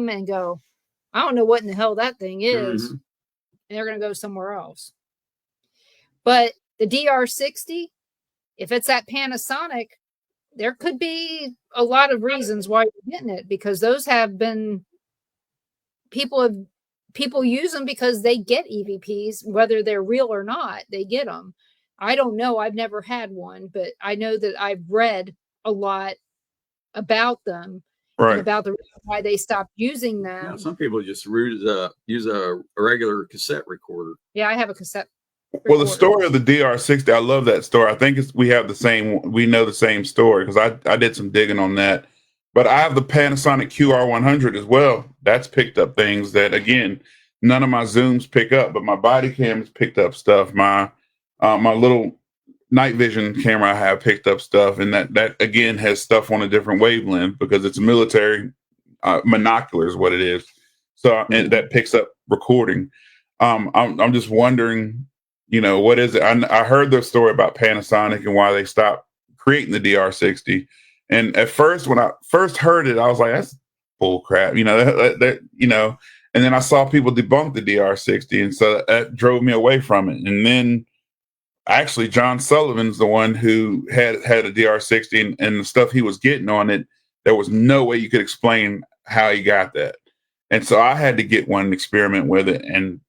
and go, I don't know what in the hell that thing is. Mm-hmm. And they're going to go somewhere else. But the DR60, if it's at Panasonic, there could be a lot of reasons why you're getting it, because those have been people use them because they get EVPs, whether they're real or not, they get them. I don't know. I've never had one, but I know that I've read a lot about them and about the reason why they stopped using them. Yeah, some people just use a regular cassette recorder. Yeah, I have a cassette recorder. Well, the story of the DR60, I love that story. I think we know the same story, because I did some digging on that. But I have the Panasonic QR100 as well. That's picked up things that, again, none of my Zooms pick up, but my body cams picked up stuff. My little night vision camera I have picked up stuff, and that again has stuff on a different wavelength because it's a military monocular is what it is. So and that picks up recording. I'm just wondering, what is it? I heard the story about Panasonic and why they stopped creating the DR60. And at first, when I first heard it, I was like, "That's bull crap," and then I saw people debunk the DR60, and so that drove me away from it. And then, actually, John Sullivan's the one who had a DR60, and the stuff he was getting on it, there was no way you could explain how he got that. And so I had to get one and experiment with it. And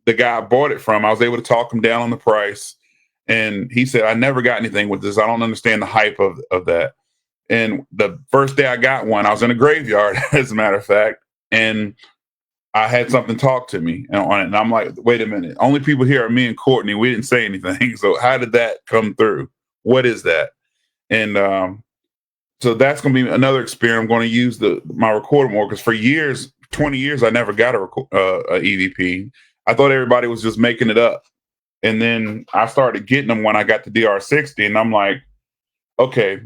the guy I bought it from, I was able to talk him down on the price, and he said, "I never got anything with this. I don't understand the hype of that." And the first day I got one, I was in a graveyard, as a matter of fact, and I had something talk to me on it. And I'm like, wait a minute. Only people here are me and Courtney. We didn't say anything. So how did that come through? What is that? And so that's going to be another experiment. I'm going to use my recorder more, because for years, 20 years, I never got a EVP. I thought everybody was just making it up. And then I started getting them when I got the DR60. And I'm like, okay,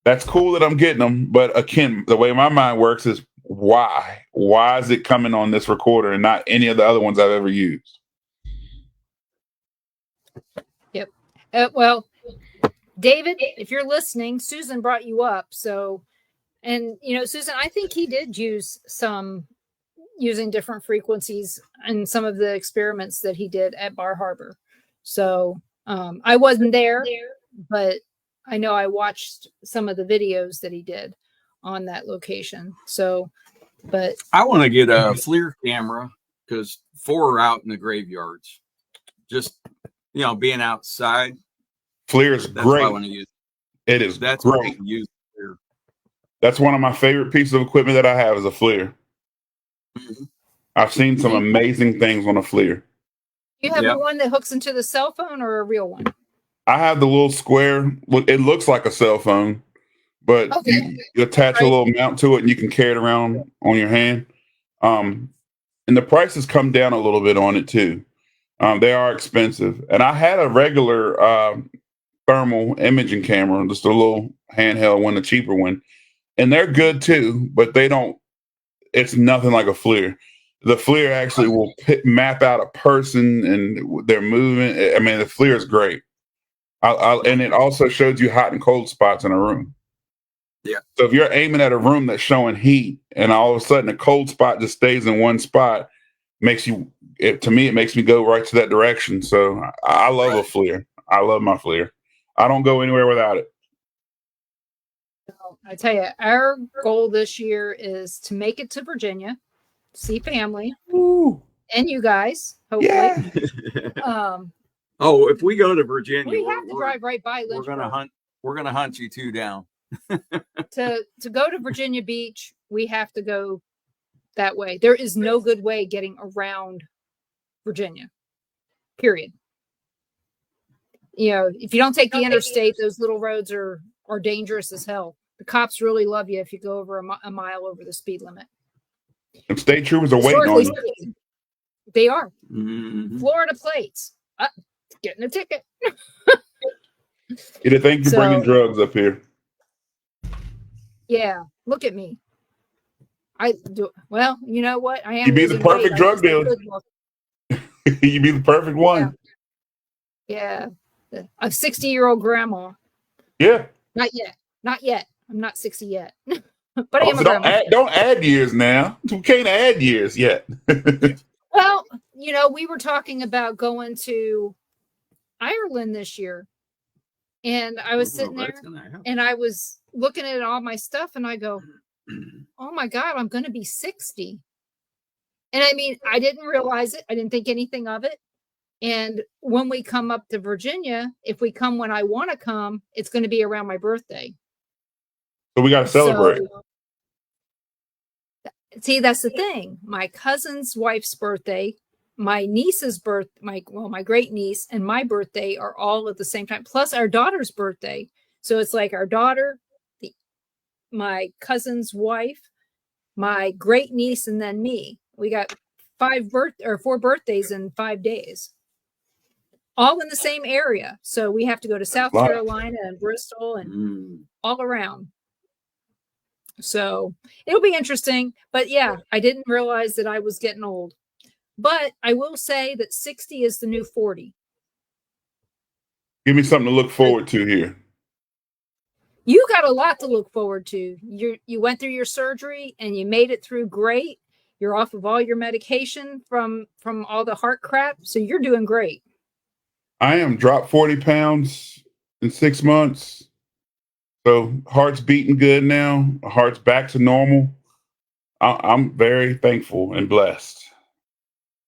that's cool that I'm getting them. But again, the way my mind works is, why? Why is it coming on this recorder and not any of the other ones I've ever used? Yep. Well, David, if you're listening, Susan brought you up. So, and Susan, I think he did use some using different frequencies in some of the experiments that he did at Bar Harbor. So I wasn't there, but I know I watched some of the videos that he did on that location. So, but I want to get a FLIR camera, because 4 are out in the graveyards. Just being outside. FLIR is great. I want to use. It is that's great. Use FLIR. That's one of my favorite pieces of equipment that I have is a FLIR. Mm-hmm. I've seen some amazing things on a FLIR. You have the one that hooks into the cell phone, or a real one? I have the little square. It looks like a cell phone, but you attach a little mount to it, and you can carry it around on your hand. And the prices come down a little bit on it too. They are expensive. And I had a regular thermal imaging camera, just a little handheld one, a cheaper one, and they're good too. But it's nothing like a FLIR. The FLIR actually will map out a person and their movement. I mean, the FLIR is great. And it also shows you hot and cold spots in a room. Yeah. So if you're aiming at a room that's showing heat, and all of a sudden a cold spot just stays in one spot, to me, it makes me go right to that direction. So I love a FLIR. I love my FLIR. I don't go anywhere without it. I tell you, our goal this year is to make it to Virginia, see family, and you guys, hopefully. Yeah. If we go to Virginia, we have to drive right by Lynchburg. We're gonna hunt you two down. to go to Virginia Beach, we have to go that way. There is no good way getting around Virginia. Period. If you don't take the interstate, those little roads are dangerous as hell. The cops really love you if you go over a mile over the speed limit. And state troopers are waiting on you. They are. Mm-hmm. Florida plates. Getting a ticket. Thank you for bringing drugs up here. Yeah, look at me. I do. Well, you know what? I am. You'd be the perfect drug dealer. You'd be the perfect one. Yeah. A 60-year-old grandma. Yeah. Not yet. I'm not 60 yet. But I am a grandma. Don't add years now. You can't add years yet. Well, we were talking about going to Ireland this year. And I was sitting there and I was looking at all my stuff and I go, oh my God, I'm going to be 60. And I mean, I didn't realize it. I didn't think anything of it. And when we come up to Virginia, if we come when I want to come, it's going to be around my birthday. So we got to celebrate. So, see, that's the thing. My cousin's wife's birthday, my niece's my great niece and my birthday are all at the same time, plus our daughter's birthday. So it's like our daughter, my cousin's wife, my great niece, and then me. We got 4 birthdays in 5 days, all in the same area. So we have to go to South Carolina and Bristol and all around. So it'll be interesting. But yeah, I didn't realize that I was getting old. But I will say that 60 is the new 40. Give me something to look forward to here. You got a lot to look forward to. You went through your surgery and you made it through great. You're off of all your medication from all the heart crap. So you're doing great. I am dropped 40 pounds in 6 months. So heart's beating good now. Heart's back to normal. I'm very thankful and blessed.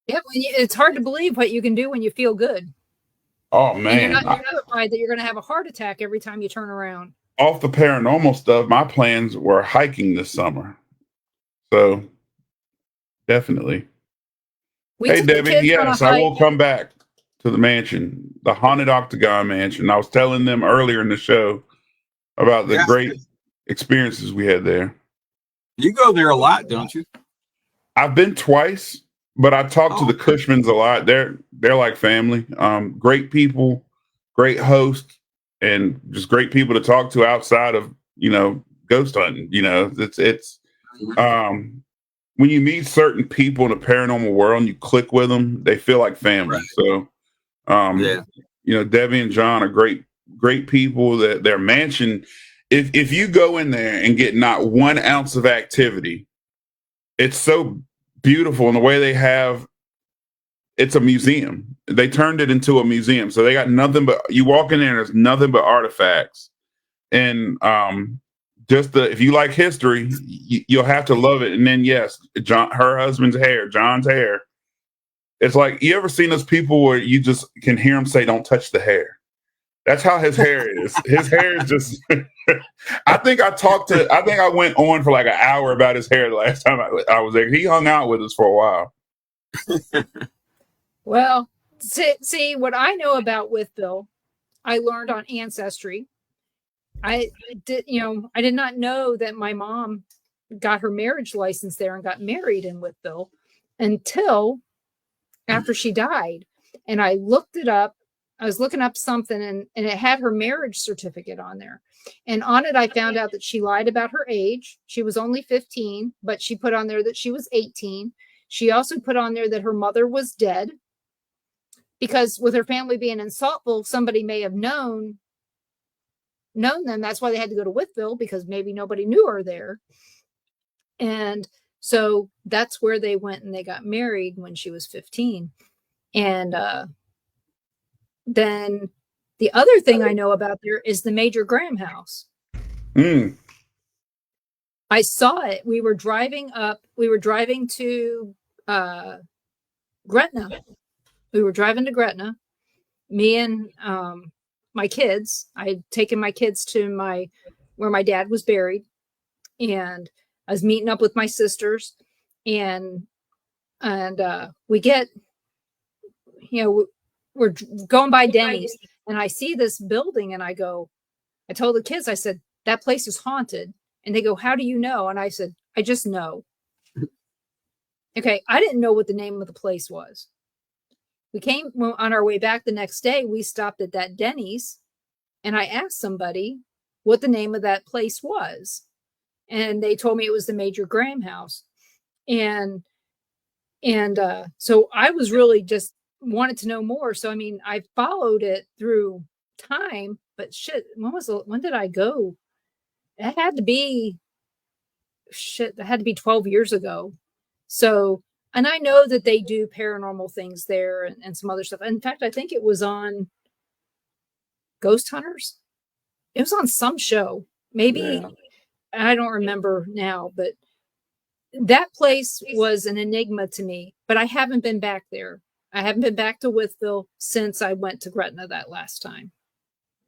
Yeah, it's hard to believe what you can do when you feel good. Oh, man. And you're not terrified that you're going to have a heart attack every time you turn around. Off the paranormal stuff, my plans were hiking this summer. So, definitely. Hey, Debbie, yes, I will come back to the mansion, the Haunted Octagon Mansion. I was telling them earlier in the show about the great experiences we had there. You go there a lot, don't you? I've been twice. But I talk to the Cushmans a lot. They're like family. Great people, great hosts, and just great people to talk to outside of, ghost hunting. It's when you meet certain people in the paranormal world and you click with them, they feel like family. Right. So, Debbie and John are great people. That their mansion, if you go in there and get not 1 ounce of activity, it's so beautiful. And the way they have, it's a museum. They turned it into a museum. So they got nothing but, you walk in there and there's nothing but artifacts. And if you like history, you'll have to love it. And then, yes, her husband's hair, John's hair. It's like, you ever seen those people where you just can hear him say, don't touch the hair? That's how his hair is. His hair is just, I think I went on for like an hour about his hair the last time I was there. He hung out with us for a while. Well, see what I know about Withville, I learned on Ancestry. I did not know that my mom got her marriage license there and got married in Withville until after she died. And I looked it up. I was looking up something and it had her marriage certificate on there. And on it, I found out that she lied about her age. She was only 15, but she put on there that she was 18. She also put on there that her mother was dead because with her family being in Saltville, somebody may have known them. That's why they had to go to Withville, because maybe nobody knew her there. And so that's where they went and they got married when she was 15. And, then the other thing I know about there is the Major Graham house. I saw it. We were driving to Gretna. We were driving to Gretna. Me and my kids. I had taken my kids to where my dad was buried. And I was meeting up with my sisters. And we get, we're going by Denny's and I see this building and I told the kids, I said, that place is haunted. And they go, how do you know? And I said, I just know. Okay. I didn't know what the name of the place was. We came on our way back the next day. We stopped at that Denny's and I asked somebody what the name of that place was. And they told me it was the Major Graham house. And so I was really just wanted to know more. So, I mean, I followed it through time, but when did I go? It had to be 12 years ago. So, and I know that they do paranormal things there and some other stuff. In fact, I think it was on Ghost Hunters. It was on some show. Maybe, Yeah. I don't remember now, but that place was an enigma to me, but I haven't been back there. I haven't been back to Wytheville since I went to Gretna that last time.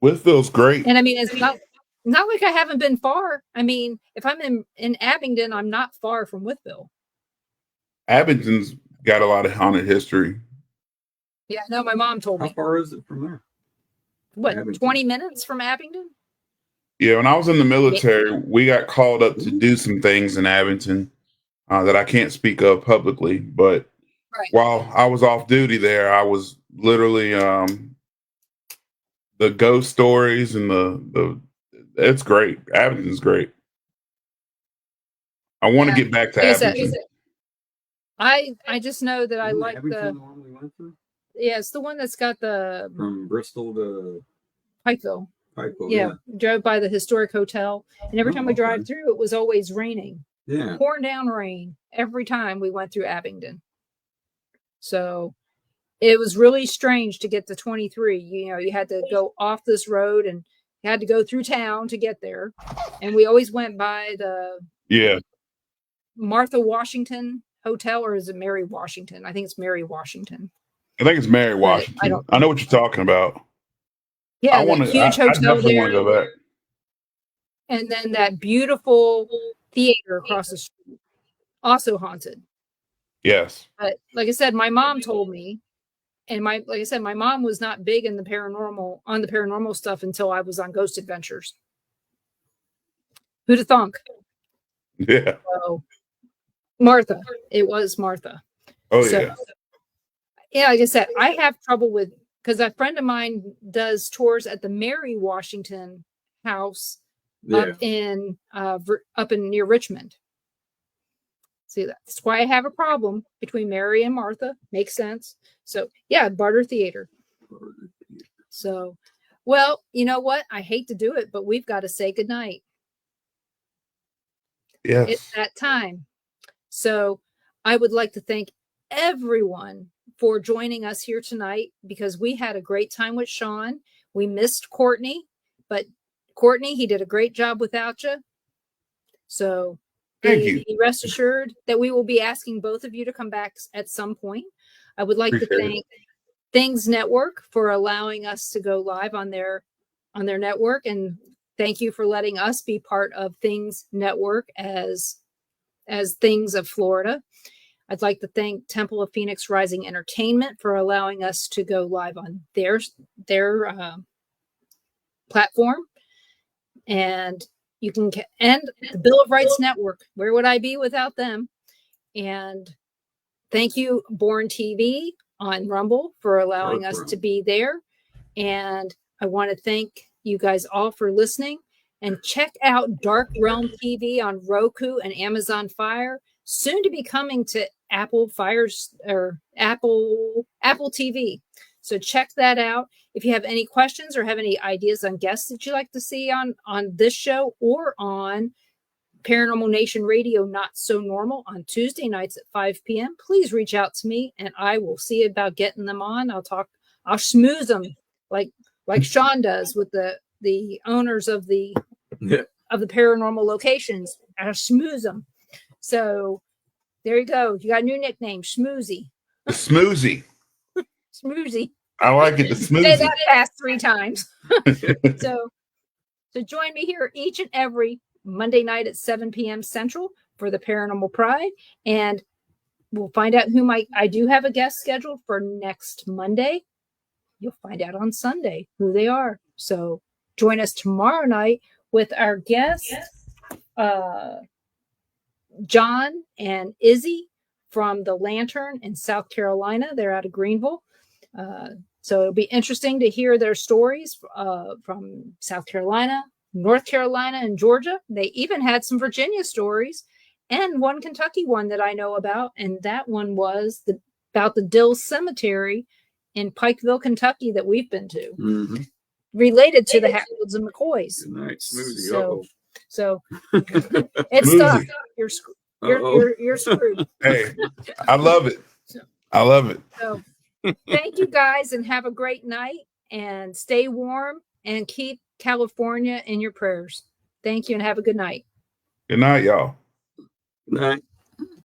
Wytheville's great. And I mean, it's not like I haven't been far. I mean, if I'm in Abingdon, I'm not far from Wytheville. Abington's got a lot of haunted history. Yeah, no, my mom told me. How far is it from there? What, Abington. 20 minutes from Abingdon? Yeah, when I was in the military, we got called up to do some things in Abington that I can't speak of publicly. But while I was off duty there, I was literally the ghost stories and the it's great. Abington's great. I want to get back to Abington. I just know that I like Abington, the one we went through? Yeah, it's the one that's got the from Bristol to Pikeville. Yeah, drove by the historic hotel, and every time we drive through, it was always raining. Yeah, pouring down rain every time we went through Abingdon. So it was really strange to get to 23. You know, you had to go off this road and you had to go through town to get there. And we always went by the Martha Washington Hotel, or is it Mary Washington? I think it's Mary Washington. I think it's Mary Washington. I know what you're talking about. Yeah, huge hotel. I definitely want to go back. And then that beautiful theater across the street, also haunted. Yes. But like I said, my mom told me, and like I said, my mom was not big in the paranormal stuff until I was on Ghost Adventures. Who'da thunk? Yeah. So, Martha. It was Martha. Oh, yeah. Yeah, like I said, I have trouble with, because a friend of mine does tours at the Mary Washington house up in near Richmond. See, that's why I have a problem between Mary and Martha. Makes sense. So yeah, Barter Theater. So, well, you know what? I hate to do it, but we've got to say goodnight. Yes. It's that time. So I would like to thank everyone for joining us here tonight, because we had a great time with Sean. We missed Courtney, but Courtney, he did a great job without you. So be rest assured that we will be asking both of you to come back at some point. I would like to thank Things Network for allowing us to go live on their network, and thank you for letting us be part of Things Network as Things of Florida. I'd like to thank Temple of Phoenix Rising Entertainment for allowing us to go live on their platform. And you can and the Bill of Rights Network. Where would I be without them? And thank you, Born TV on Rumble, for allowing us to be there. And I want to thank you guys all for listening. And check out Dark Realm TV on Roku and Amazon Fire, soon to be coming to Apple Fires or Apple TV. So check that out. If you have any questions or have any ideas on guests that you'd like to see on this show or on Paranormal Nation Radio Not So Normal on Tuesday nights at 5 p.m., please reach out to me and I will see about getting them on. I'll schmooze them like Sean does with the owners of the paranormal locations. I'll schmooze them. So there you go. You got a new nickname, Schmoozy. The Smoozy. Smoozy. I like it. The Smoozy. Say that fast 3 times. So join me here each and every Monday night at 7 p.m. Central for the Paranormal Pride. And we'll find out who I do have a guest scheduled for next Monday. You'll find out on Sunday who they are. So join us tomorrow night with our guests, John and Izzy from the Lantern in South Carolina. They're out of Greenville. So it'll be interesting to hear their stories from South Carolina, North Carolina, and Georgia. They even had some Virginia stories and one Kentucky one that I know about. And that one was about the Dill Cemetery in Pikeville, Kentucky, that we've been to, related to the Hatfields and McCoys. Nice. So it's tough. You're screwed. Hey, I love it. I love it. So thank you guys and have a great night and stay warm and keep California in your prayers. Thank you and have a good night. Good night, y'all. Good night.